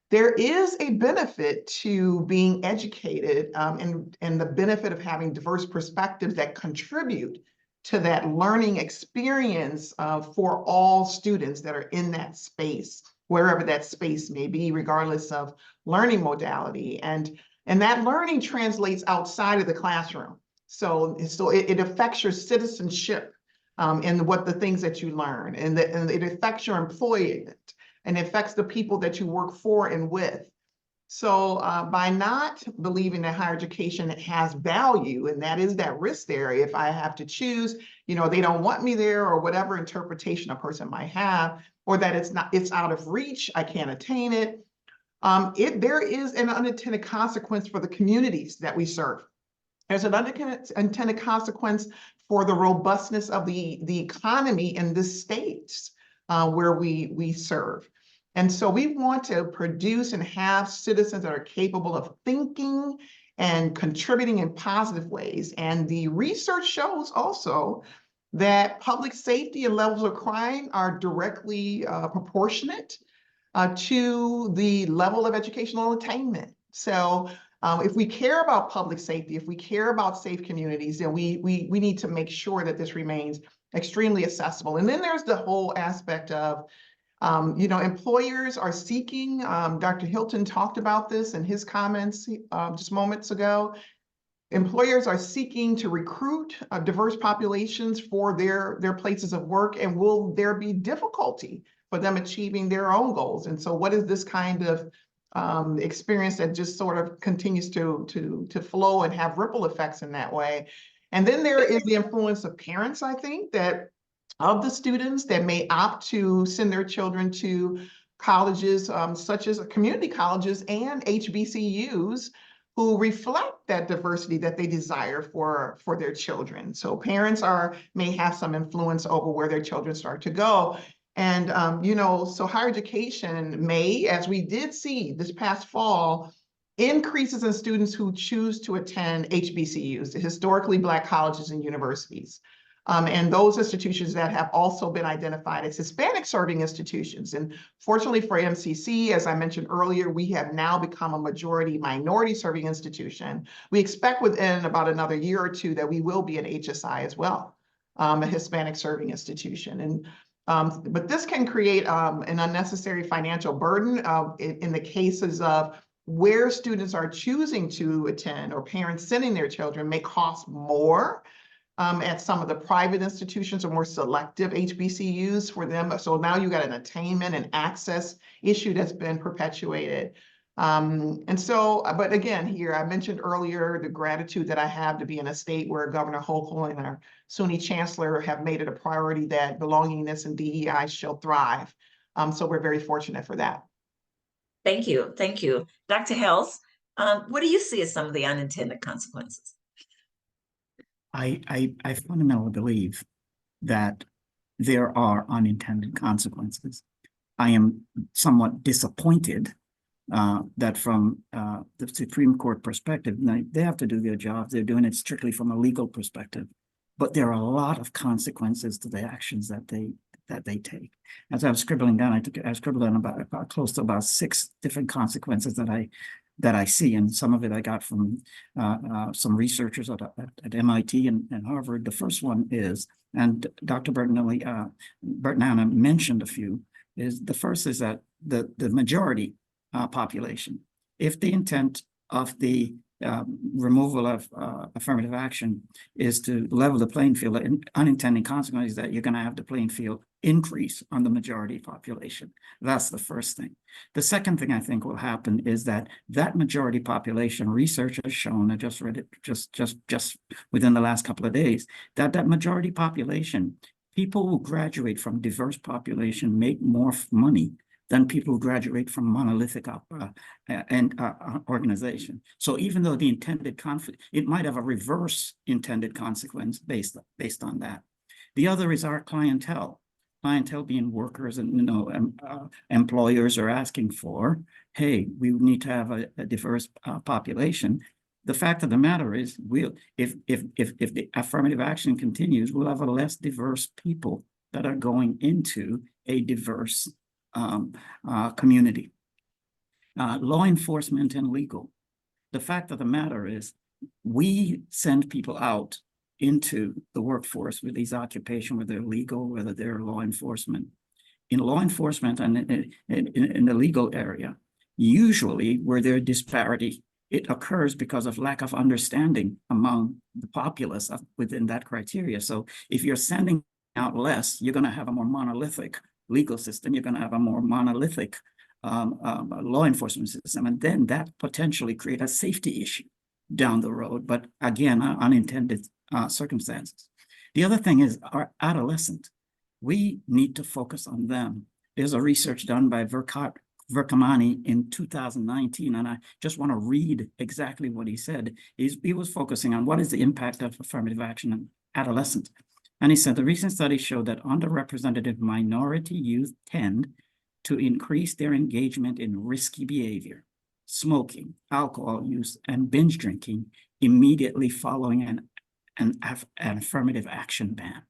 there is a benefit to being educated, and the benefit of having diverse perspectives that contribute to that learning experience for all students that are in that space, wherever that space may be, regardless of learning modality. And that learning translates outside of the classroom. So it affects your citizenship and what the things that you learn, and it affects your employment, and it affects the people that you work for and with. So by not believing that higher education has value, and that is that risk there, if I have to choose, you know, they don't want me there, or whatever interpretation a person might have, or that it's out of reach, I can't attain it. There is an unintended consequence for the communities that we serve. There's an unintended consequence for the robustness of the economy in the states where we serve. And so we want to produce and have citizens that are capable of thinking and contributing in positive ways. And the research shows also that public safety and levels of crime are directly proportionate to the level of educational attainment. So if we care about public safety, if we care about safe communities, then we need to make sure that this remains extremely accessible. And then there's the whole aspect of, you know, employers are seeking, Dr. Hilton talked about this in his comments just moments ago. Employers are seeking to recruit diverse populations for their places of work, and will there be difficulty for them achieving their own goals? And so what is this kind of experience that just sort of continues to flow and have ripple effects in that way? And then there is the influence of parents, I think, that of the students that may opt to send their children to colleges such as community colleges and HBCUs, who reflect that diversity that they desire for their children. So parents may have some influence over where their children start to go. And, you know, so higher education may, as we did see this past fall, increases in students who choose to attend HBCUs, historically Black colleges and universities. And those institutions that have also been identified as Hispanic serving institutions. And fortunately for MCC, as I mentioned earlier, we have now become a majority minority serving institution. We expect within about another year or two that we will be an HSI as well, a Hispanic serving institution. And but this can create an unnecessary financial burden in the cases of where students are choosing to attend or parents sending their children may cost more at some of the private institutions or more selective HBCUs for them. So now you got an attainment and access issue that's been perpetuated. And so, but again, here, I mentioned earlier the gratitude that I have to be in a state where Governor Hochul and our SUNY Chancellor have made it a priority that belongingness and DEI shall thrive. So we're very fortunate for that. Thank you. Thank you. Dr. Hels, what do you see as some of the unintended consequences? I fundamentally believe that there are unintended consequences. I am somewhat disappointed that from the Supreme Court perspective, they have to do their job. They're doing it strictly from a legal perspective, but there are a lot of consequences to the actions that they take. As I was scribbling down, I scribbled down about close to about 6 different consequences that I see, and some of it I got from some researchers at MIT and Harvard. The first one is, and Dr. Bertinelli mentioned a few, is the first is that the majority population, if the intent of the removal of affirmative action is to level the playing field, unintended consequences that you're going to have the playing field increase on the majority population. That's the first thing. The second thing I think will happen is that majority population, research has shown, I just read it just within the last couple of days, that majority population, people who graduate from diverse population make more money than people who graduate from monolithic organization. So even though the intended conflict, it might have a reverse intended consequence based on that. The other is our clientele. Clientele being workers and employers are asking for, hey, we need to have a diverse population. The fact of the matter is, if the affirmative action continues, we'll have a less diverse people that are going into a diverse community. Law enforcement and legal. The fact of the matter is, we send people out into the workforce with these occupations, whether they're legal, whether they're law enforcement. In law enforcement and in the legal area, usually where there's disparity, it occurs because of lack of understanding among the populace within that criteria. So if you're sending out less, you're going to have a more monolithic legal system, you're going to have a more monolithic law enforcement system, and then that potentially create a safety issue down the road, but again, unintended circumstances. The other thing is our adolescent. We need to focus on them. There's a research done by Verkamani in 2019, and I just want to read exactly what he said. He was focusing on what is the impact of affirmative action on adolescents. And he said, the recent studies show that underrepresented minority youth tend to increase their engagement in risky behavior, smoking, alcohol use, and binge drinking immediately following an affirmative action ban.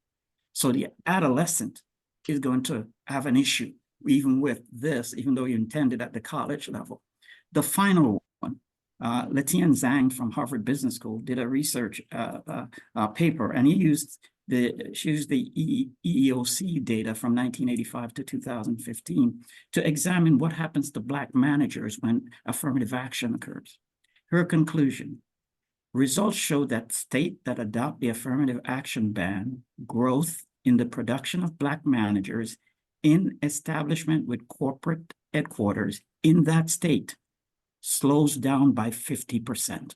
So the adolescent is going to have an issue even with this, even though you intended at the college level. The final one, Letian Zhang from Harvard Business School did a research paper, and she used the EEOC data from 1985 to 2015 to examine what happens to Black managers when affirmative action occurs. Her conclusion: results show that states that adopt the affirmative action ban, growth in the production of Black managers in establishment with corporate headquarters in that state slows down by 50%.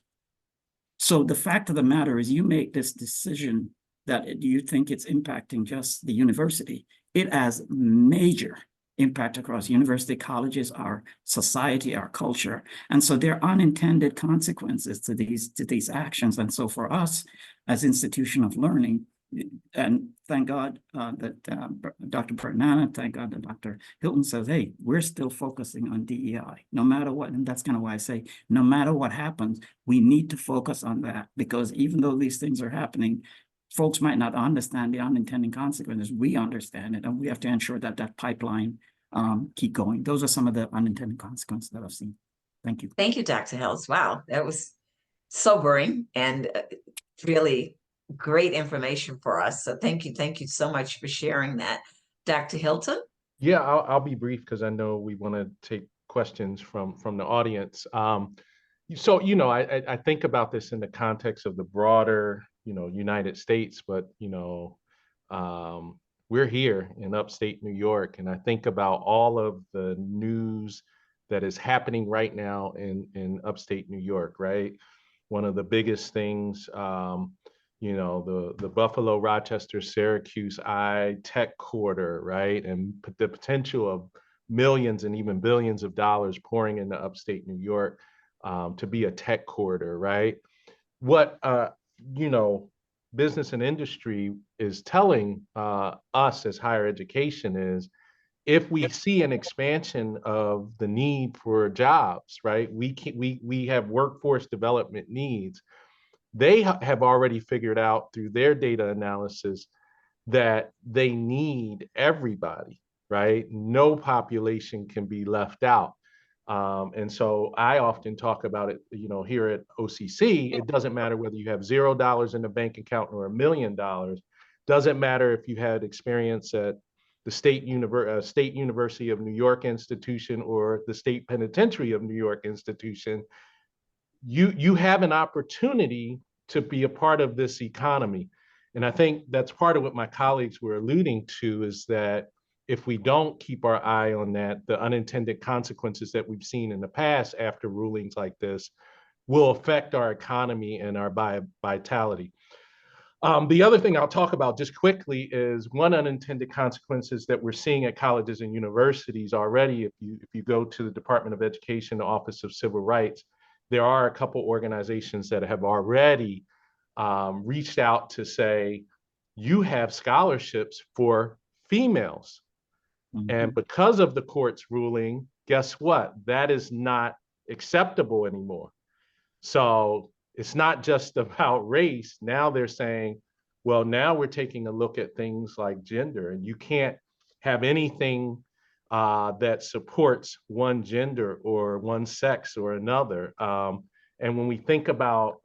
So the fact of the matter is, you make this decision that you think it's impacting just the university. It has major impact across university, colleges, our society, our culture. And so there are unintended consequences to these actions. And so for us as institution of learning, and thank God that Dr. Bertinelli, thank God that Dr. Hilton says, hey, we're still focusing on DEI, no matter what. And that's kind of why I say, no matter what happens, we need to focus on that, because even though these things are happening, folks might not understand the unintended consequences. We understand it, and we have to ensure that that pipeline keep going. Those are some of the unintended consequences that I've seen. Thank you. Thank you, Dr. Hells. Wow, that was sobering and really great information for us. So thank you so much for sharing that. Dr. Hilton? Yeah, I'll be brief because I know we want to take questions from the audience. So, I think about this in the context of the broader, United States, but, we're here in upstate New York, and I think about all of the news that is happening right now in upstate New York, right? One of the biggest things, the Buffalo, Rochester, Syracuse tech corridor, right? And the potential of millions and even billions of dollars pouring into upstate New York to be a tech corridor, right? What, business and industry is telling us as higher education is, if we see an expansion of the need for jobs, right? We have workforce development needs. They have already figured out through their data analysis that they need everybody, right? No population can be left out. And so I often talk about it, here at OCC, it doesn't matter whether you have $0 in the bank account or $1 million. Doesn't matter if you had experience at the State University of New York institution or the State Penitentiary of New York institution. You have an opportunity to be a part of this economy. And I think that's part of what my colleagues were alluding to, is that if we don't keep our eye on that, the unintended consequences that we've seen in the past after rulings like this will affect our economy and our vitality. The other thing I'll talk about just quickly is one unintended consequences that we're seeing at colleges and universities already. If you go to the Department of Education, the Office of Civil Rights, there are a couple organizations that have already reached out to say, you have scholarships for females. And because of the court's ruling, guess what? That is not acceptable anymore. So it's not just about race. Now they're saying, well, now we're taking a look at things like gender, and you can't have anything that supports one gender or one sex or another. And when we think about,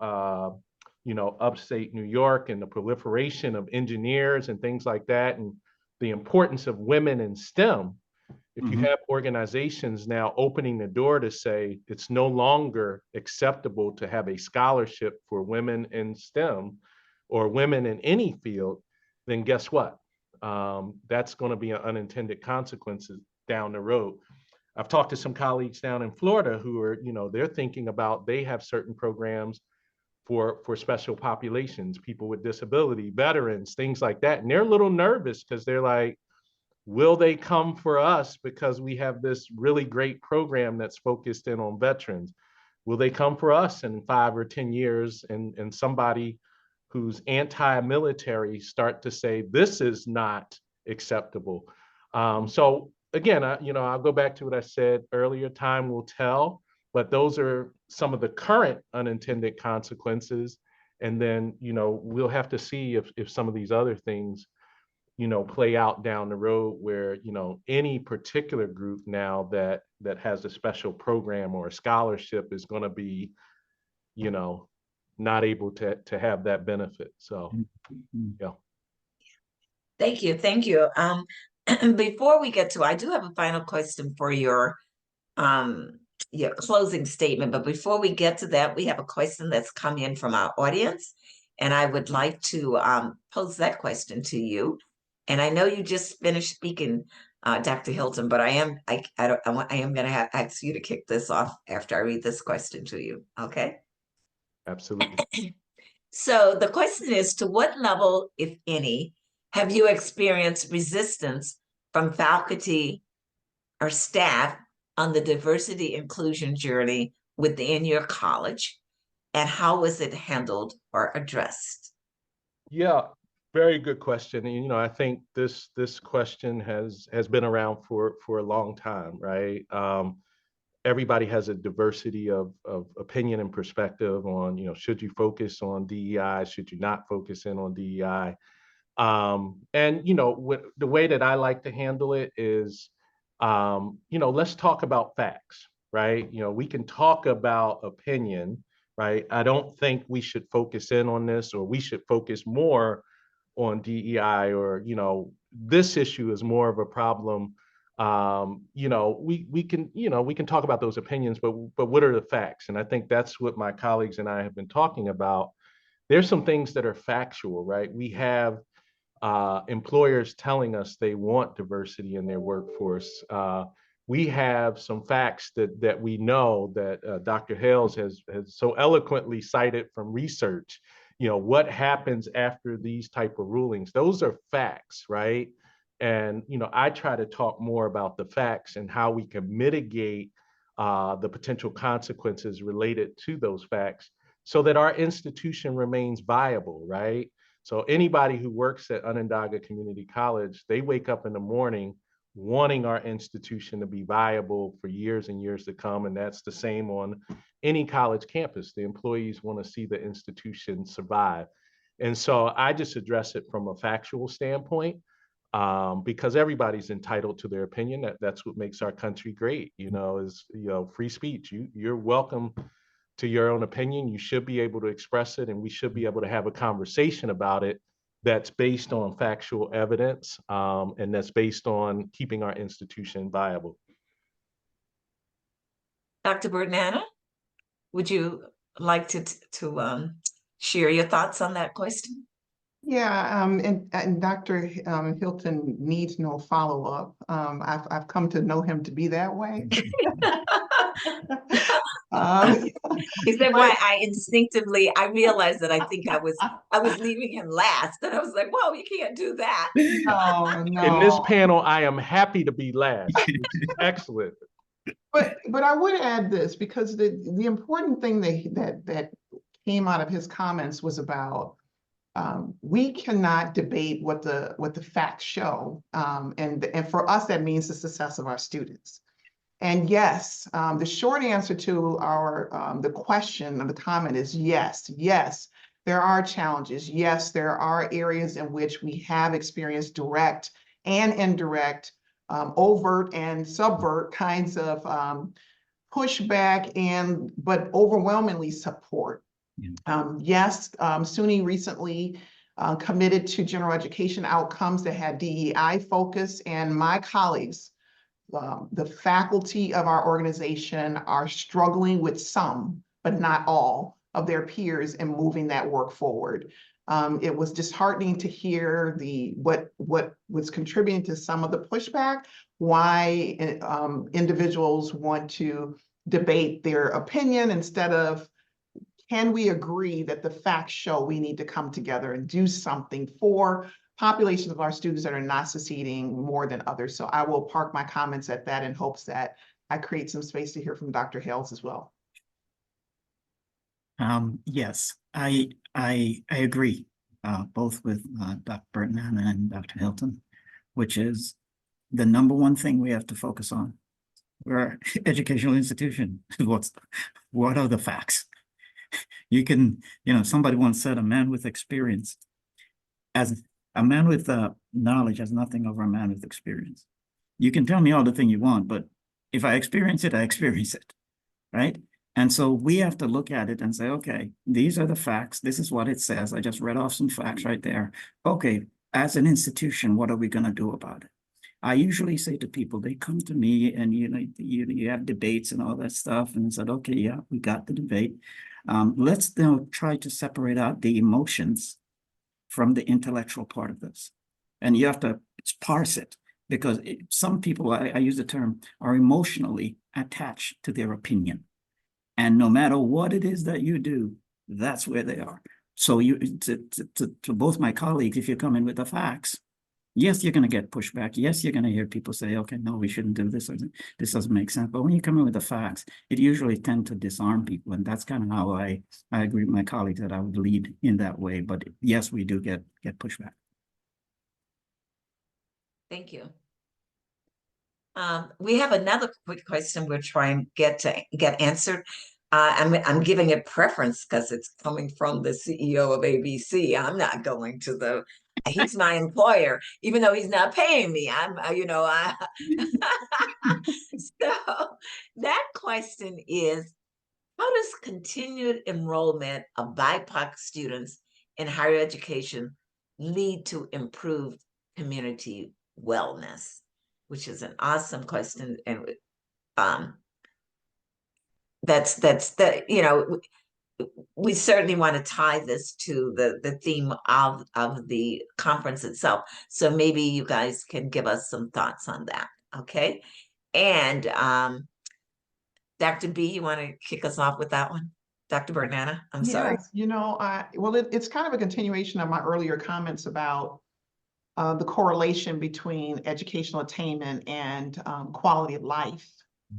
upstate New York and the proliferation of engineers and things like that, and the importance of women in STEM, if you have organizations now opening the door to say it's no longer acceptable to have a scholarship for women in STEM or women in any field, then guess what? That's going to be an unintended consequences down the road. I've talked to some colleagues down in Florida who are, they're thinking about, they have certain programs for special populations, people with disability, veterans, things like that. And they're a little nervous because they're like, will they come for us because we have this really great program that's focused in on veterans? Will they come for us in 5 or 10 years and somebody who's anti-military start to say, this is not acceptable? So again, I'll go back to what I said earlier, time will tell, but those are some of the current unintended consequences. And then, we'll have to see if some of these other things play out down the road where, any particular group now that has a special program or a scholarship is going to be, not able to have that benefit. So, yeah. Thank you. Before we get to, I do have a final question for your closing statement. But before we get to that, we have a question that's come in from our audience, and I would like to pose that question to you. And I know you just finished speaking, Dr. Hilton, but I am going to ask you to kick this off after I read this question to you. Okay. Absolutely. So the question is, to what level, if any, have you experienced resistance from faculty or staff on the diversity inclusion journey within your college, and how was it handled or addressed? Yeah, very good question. And, I think this question has been around for a long time, right? everybody has a diversity of opinion and perspective on, should you focus on DEI? Should you not focus in on DEI? And, the way that I like to handle it is, let's talk about facts, right? We can talk about opinion, right? I don't think we should focus in on this, or we should focus more on DEI, or, this issue is more of a problem. We can talk about those opinions, but what are the facts? And I think that's what my colleagues and I have been talking about. There's some things that are factual, right? We have employers telling us they want diversity in their workforce. We have some facts that we know that Dr. Hales has so eloquently cited from research. What happens after these type of rulings? Those are facts, right? And I try to talk more about the facts and how we can mitigate the potential consequences related to those facts, so that our institution remains viable, right? So anybody who works at Onondaga Community College, they wake up in the morning wanting our institution to be viable for years and years to come. And that's the same on any college campus. The employees want to see the institution survive. And so I just address it from a factual standpoint, because everybody's entitled to their opinion. That's what makes our country great, is free speech. You're welcome to your own opinion. You should be able to express it, and we should be able to have a conversation about it that's based on factual evidence, and that's based on keeping our institution viable. Dr. Bertnana, would you like to share your thoughts on that question? Yeah, and Dr. Hilton needs no follow-up. I've come to know him to be that way. Is that why I instinctively, I realized that I think I was leaving him last, and I was like, whoa, you can't do that. No, no. In this panel, I am happy to be last. Excellent. But I would add this, because the important thing that came out of his comments was about, we cannot debate what the facts show, and for us that means the success of our students. And yes, the short answer to the question of the comment is yes. There are challenges. Yes, there are areas in which we have experienced direct and indirect, overt and subvert kinds of pushback, but overwhelmingly support. Yes, SUNY recently committed to general education outcomes that had DEI focus, and my colleagues, the faculty of our organization, are struggling with some, but not all, of their peers in moving that work forward. It was disheartening to hear what was contributing to some of the pushback, why individuals want to debate their opinion instead of, can we agree that the facts show we need to come together and do something for populations of our students that are not succeeding more than others? So I will park my comments at that in hopes that I create some space to hear from Dr. Hales as well. Yes, I agree, both with Dr. Bertnana and Dr. Hilton, which is the number one thing we have to focus on. We're an educational institution. What are the facts? You can, somebody once said, a man with experience, as a man with knowledge has nothing over a man with experience. You can tell me all the thing you want, but if I experience it, I experience it, right? And so we have to look at it and say, okay, these are the facts. This is what it says. I just read off some facts right there. Okay, as an institution, what are we going to do about it? I usually say to people, they come to me and you have debates and all that stuff, and I said, okay, yeah, we got the debate. Let's now try to separate out the emotions from the intellectual part of this. And you have to parse it, because some people, I use the term, are emotionally attached to their opinion. And no matter what it is that you do, that's where they are. So to both my colleagues, if you come in with the facts, yes, you're going to get pushback. Yes, you're going to hear people say, okay, no, we shouldn't do this, or this doesn't make sense. But when you come in with the facts, it usually tends to disarm people. And that's kind of how I agree with my colleagues that I would lead in that way. But yes, we do get pushback. Thank you. We have another quick question we're trying to get answered. I'm giving it preference because it's coming from the CEO of ABC. I'm not going to he's my employer, even though he's not paying me. So that question is, how does continued enrollment of BIPOC students in higher education lead to improved community wellness? Which is an awesome question, and that's we certainly want to tie this to the theme of the conference itself. So maybe you guys can give us some thoughts on that, okay? And Dr. B, you want to kick us off with that one? Dr. Bernana, I'm sorry. Yes, it's kind of a continuation of my earlier comments about the correlation between educational attainment and quality of life.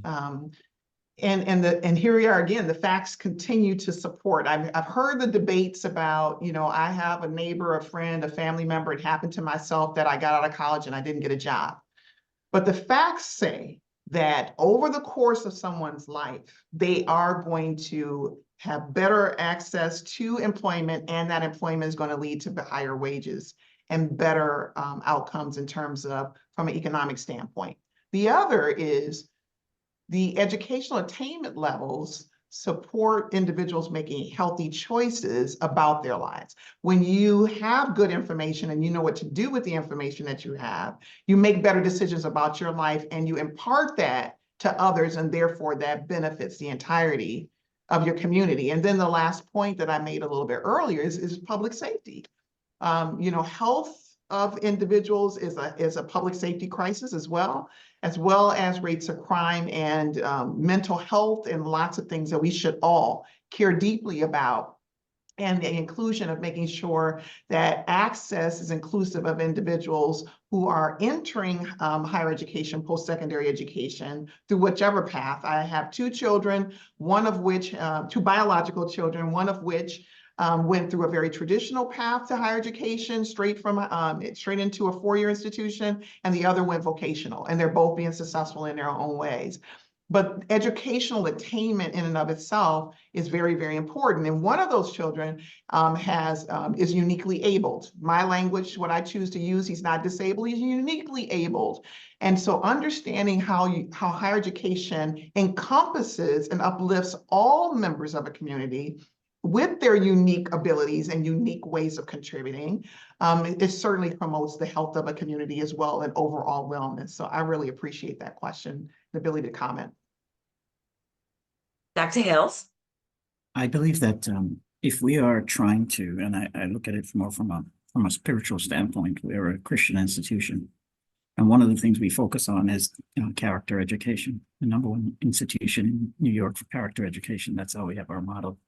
And here we are again, the facts continue to support. I've heard the debates about, I have a neighbor, a friend, a family member. It happened to myself that I got out of college and I didn't get a job. But the facts say that over the course of someone's life, they are going to have better access to employment, and that employment is going to lead to higher wages and better outcomes in terms of from an economic standpoint. The other is the educational attainment levels support individuals making healthy choices about their lives. When you have good information and you know what to do with the information that you have, you make better decisions about your life and you impart that to others, and therefore that benefits the entirety of your community. And then the last point that I made a little bit earlier is public safety. Health of individuals is a public safety crisis as well as rates of crime and mental health and lots of things that we should all care deeply about. And the inclusion of making sure that access is inclusive of individuals who are entering higher education, post-secondary education, through whichever path. I have two children, two biological children, one of which went through a very traditional path to higher education, straight into a four-year institution, and the other went vocational, and they're both being successful in their own ways. But educational attainment in and of itself is very, very important. And one of those children is uniquely abled. My language, what I choose to use, he's not disabled, he's uniquely abled. And so understanding how higher education encompasses and uplifts all members of a community with their unique abilities and unique ways of contributing, it certainly promotes the health of a community as well and overall wellness. So I really appreciate that question, the ability to comment. Dr. Hills? I believe that if we are trying to, and I look at it more from a spiritual standpoint, we're a Christian institution. And one of the things we focus on is character education, the #1 institution in New York for character education. That's how we have our model.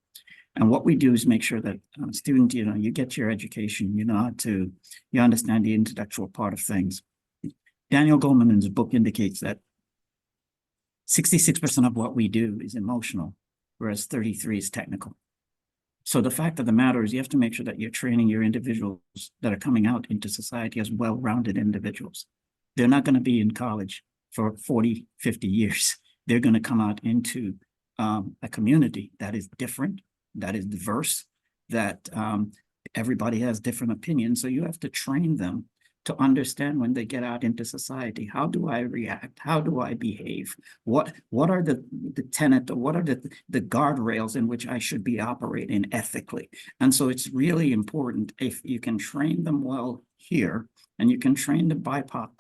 And what we do is make sure that student, you get your education, you understand the intellectual part of things. Daniel Goleman in his book indicates that 66% of what we do is emotional, whereas 33% is technical. So the fact of the matter is you have to make sure that you're training your individuals that are coming out into society as well-rounded individuals. They're not going to be in college for 40, 50 years. They're going to come out into a community that is different, that is diverse, that everybody has different opinions. So you have to train them to understand when they get out into society, how do I react? How do I behave? What are the tenet, or what are the guardrails in which I should be operating ethically? And so it's really important if you can train them well here, and you can train the BIPOC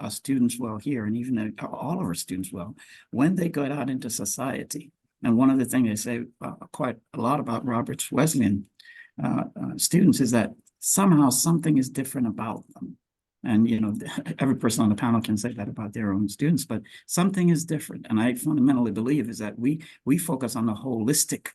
students well here, and even all of our students well, when they go out into society. And one of the things they say quite a lot about Robert's Wesleyan students is that somehow something is different about them. And, every person on the panel can say that about their own students, but something is different. And I fundamentally believe is that we focus on the holistic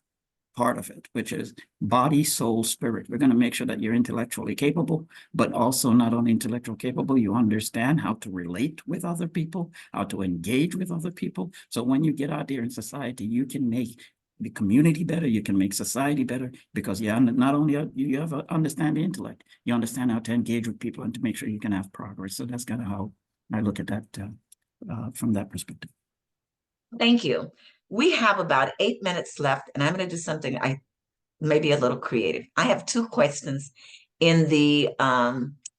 part of it, which is body, soul, spirit. We're going to make sure that you're intellectually capable, but also not only intellectually capable, you understand how to relate with other people, how to engage with other people. So when you get out there in society, you can make the community better, you can make society better, because not only you have understand the intellect, you understand how to engage with people and to make sure you can have progress. So that's kind of how I look at that from that perspective. Thank you. We have about 8 minutes left, and I'm going to do something I maybe a little creative. I have 2 questions in the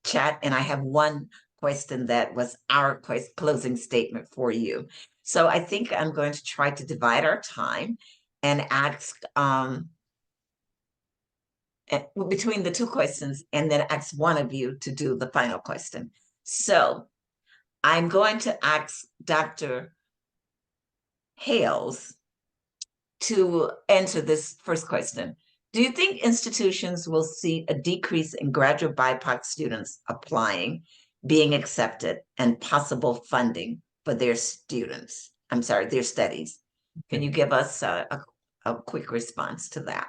chat, and I have one question that was our closing statement for you. So I think I'm going to try to divide our time and ask between the 2 questions, and then ask one of you to do the final question. So I'm going to ask Dr. Hales to answer this first question. Do you think institutions will see a decrease in graduate BIPOC students applying, being accepted, and possible funding for their students? I'm sorry, their studies. Can you give us a quick response to that?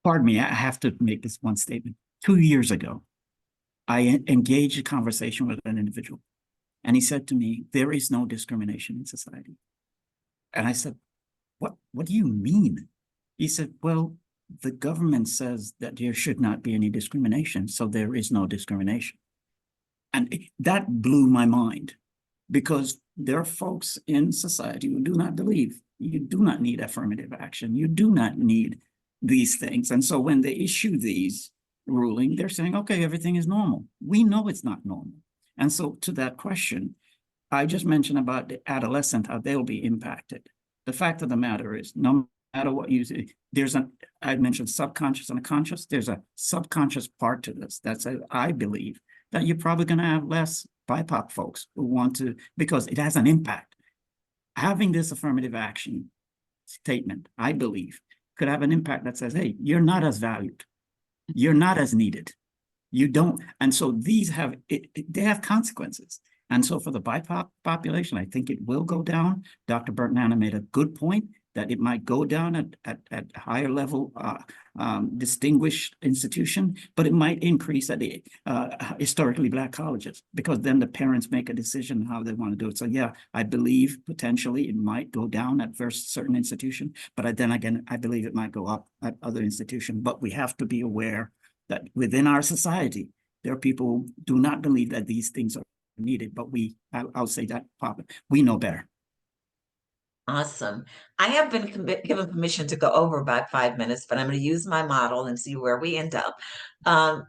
Pardon me, I have to make this one statement. 2 years ago, I engaged a conversation with an individual, and he said to me, "There is no discrimination in society." And I said, what do you mean? He said, "Well, the government says that there should not be any discrimination, so there is no discrimination." And that blew my mind, because there are folks in society who do not believe you do not need affirmative action. You do not need these things. And so when they issue these ruling, they're saying, okay, everything is normal. We know it's not normal. And so to that question, I just mentioned about the adolescent, how they'll be impacted. The fact of the matter is, no matter what you say, I mentioned subconscious and a conscious, there's a subconscious part to this. That's, I believe, that you're probably going to have less BIPOC folks who want to, because it has an impact. Having this affirmative action statement, I believe, could have an impact that says, hey, you're not as valued. You're not as needed. You don't. And so these have, they have consequences. And so for the BIPOC population, I think it will go down. Dr. Bertnana made a good point that it might go down at higher level distinguished institution, but it might increase at the historically Black colleges, because then the parents make a decision how they want to do it. So yeah, I believe potentially it might go down at certain institution, but then again, I believe it might go up at other institutions. But we have to be aware that within our society, there are people who do not believe that these things are needed, but I'll say that we know better. Awesome. I have been given permission to go over about 5 minutes, but I'm going to use my model and see where we end up. Dr.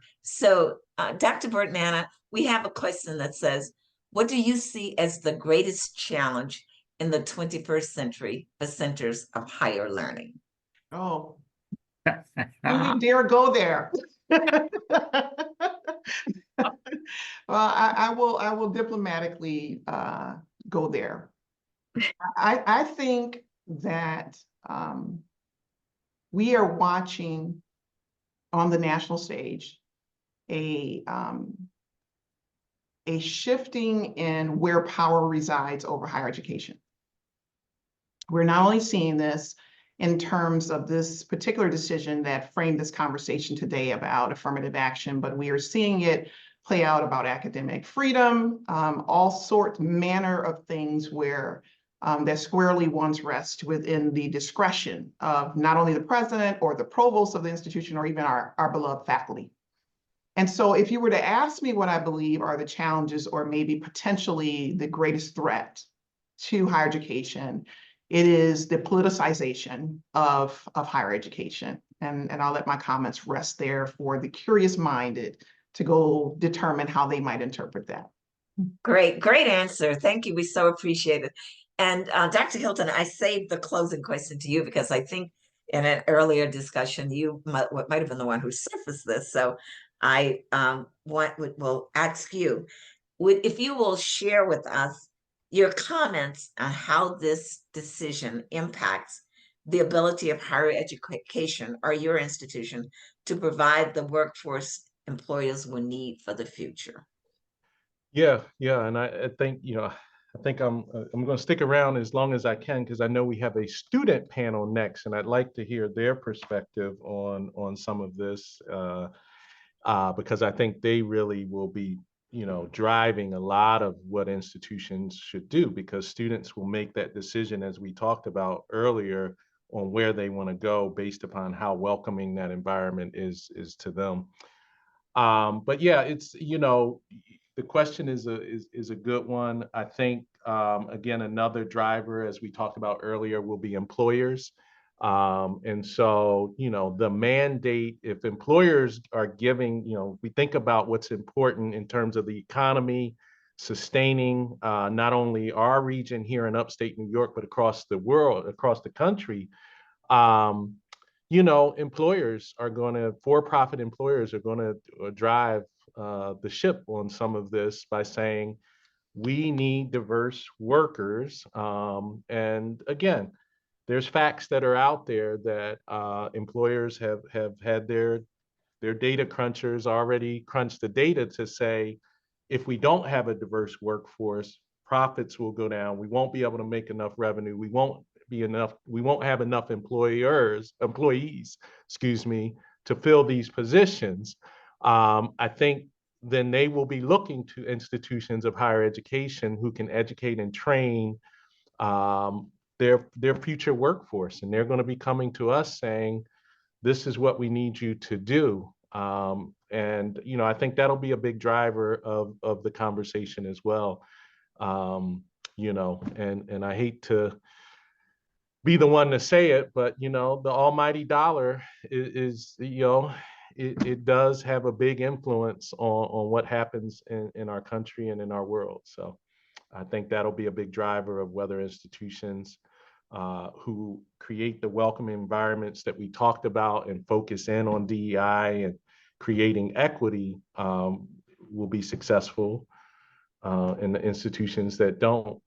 Bertnana, we have a question that says, what do you see as the greatest challenge in the 21st century for centers of higher learning? Oh, don't you dare go there. Well, I will diplomatically go there. I think that we are watching on the national stage a shifting in where power resides over higher education. We're not only seeing this in terms of this particular decision that framed this conversation today about affirmative action, but we are seeing it play out about academic freedom, all sorts, manner of things where that squarely once rest within the discretion of not only the president or the provost of the institution, or even our beloved faculty. And so if you were to ask me what I believe are the challenges, or maybe potentially the greatest threat to higher education, it is the politicization of higher education. And I'll let my comments rest there for the curious minded to go determine how they might interpret that. Great answer. Thank you. We so appreciate it. And Dr. Hilton, I saved the closing question to you because I think in an earlier discussion, you might have been the one who surfaced this. So I will ask you, if you will share with us your comments on how this decision impacts the ability of higher education or your institution to provide the workforce employers will need for the future. Yeah, and I think, I think I'm going to stick around as long as I can, because I know we have a student panel next, and I'd like to hear their perspective on some of this, because I think they really will be, driving a lot of what institutions should do, because students will make that decision, as we talked about earlier, on where they want to go based upon how welcoming that environment is to them. But yeah, it's, the question is a good one. I think, again, another driver, as we talked about earlier, will be employers. And so, the mandate, if employers are giving, we think about what's important in terms of the economy, sustaining not only our region here in upstate New York, but across the world, across the country. Um, employers are going to, for-profit employers are going to drive the ship on some of this by saying, we need diverse workers. And again, there's facts that are out there that employers have had their data crunchers already crunched the data to say, if we don't have a diverse workforce, profits will go down. We won't be able to make enough revenue. We won't have enough employees, excuse me, to fill these positions. I think then they will be looking to institutions of higher education who can educate and train their future workforce. And they're going to be coming to us saying, this is what we need you to do. And I think that'll be a big driver of the conversation as well. And I hate to be the one to say it, but the almighty dollar is it does have a big influence on what happens in our country and in our world. So I think that'll be a big driver of whether institutions who create the welcoming environments that we talked about and focus in on DEI and creating equity will be successful, and the institutions that don't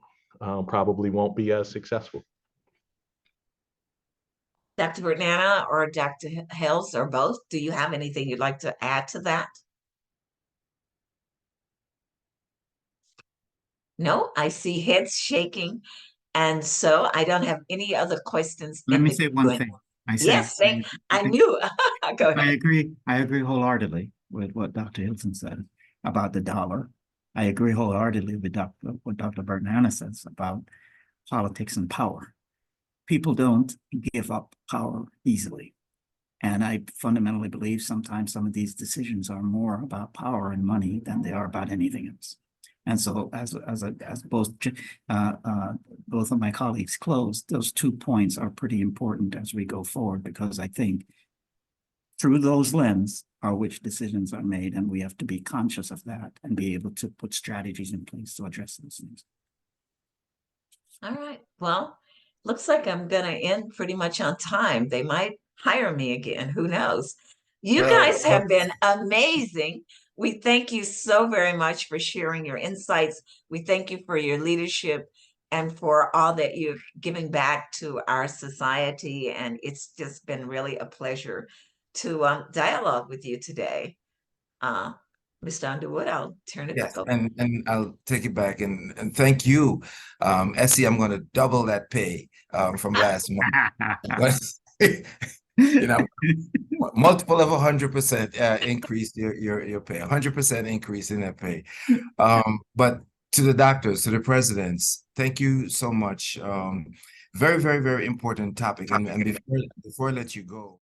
probably won't be as successful. Dr. Bernana or Dr. Hales or both, do you have anything you'd like to add to that? No, I see heads shaking. And so I don't have any other questions. Let me say one thing. Yes, I knew. Go ahead. I agree wholeheartedly with what Dr. Hilton said about the dollar. I agree wholeheartedly with what Dr. Bernana says about politics and power. People don't give up power easily. And I fundamentally believe sometimes some of these decisions are more about power and money than they are about anything else. And so as both of my colleagues closed, those 2 points are pretty important as we go forward, because I think through those lens are which decisions are made, and we have to be conscious of that and be able to put strategies in place to address those things. All right. Well, looks like I'm going to end pretty much on time. They might hire me again. Who knows? You guys have been amazing. We thank you so very much for sharing your insights. We thank you for your leadership and for all that you're giving back to our society. And it's just been really a pleasure to dialogue with you today. Mr. Underwood, I'll turn it back over. And I'll take it back and thank you. Essie, I'm going to double that pay from last month. Multiple of 100% increase your pay, 100% increase in that pay. But to the doctors, to the presidents, thank you so much. Very, very, very important topic. And before I let you go.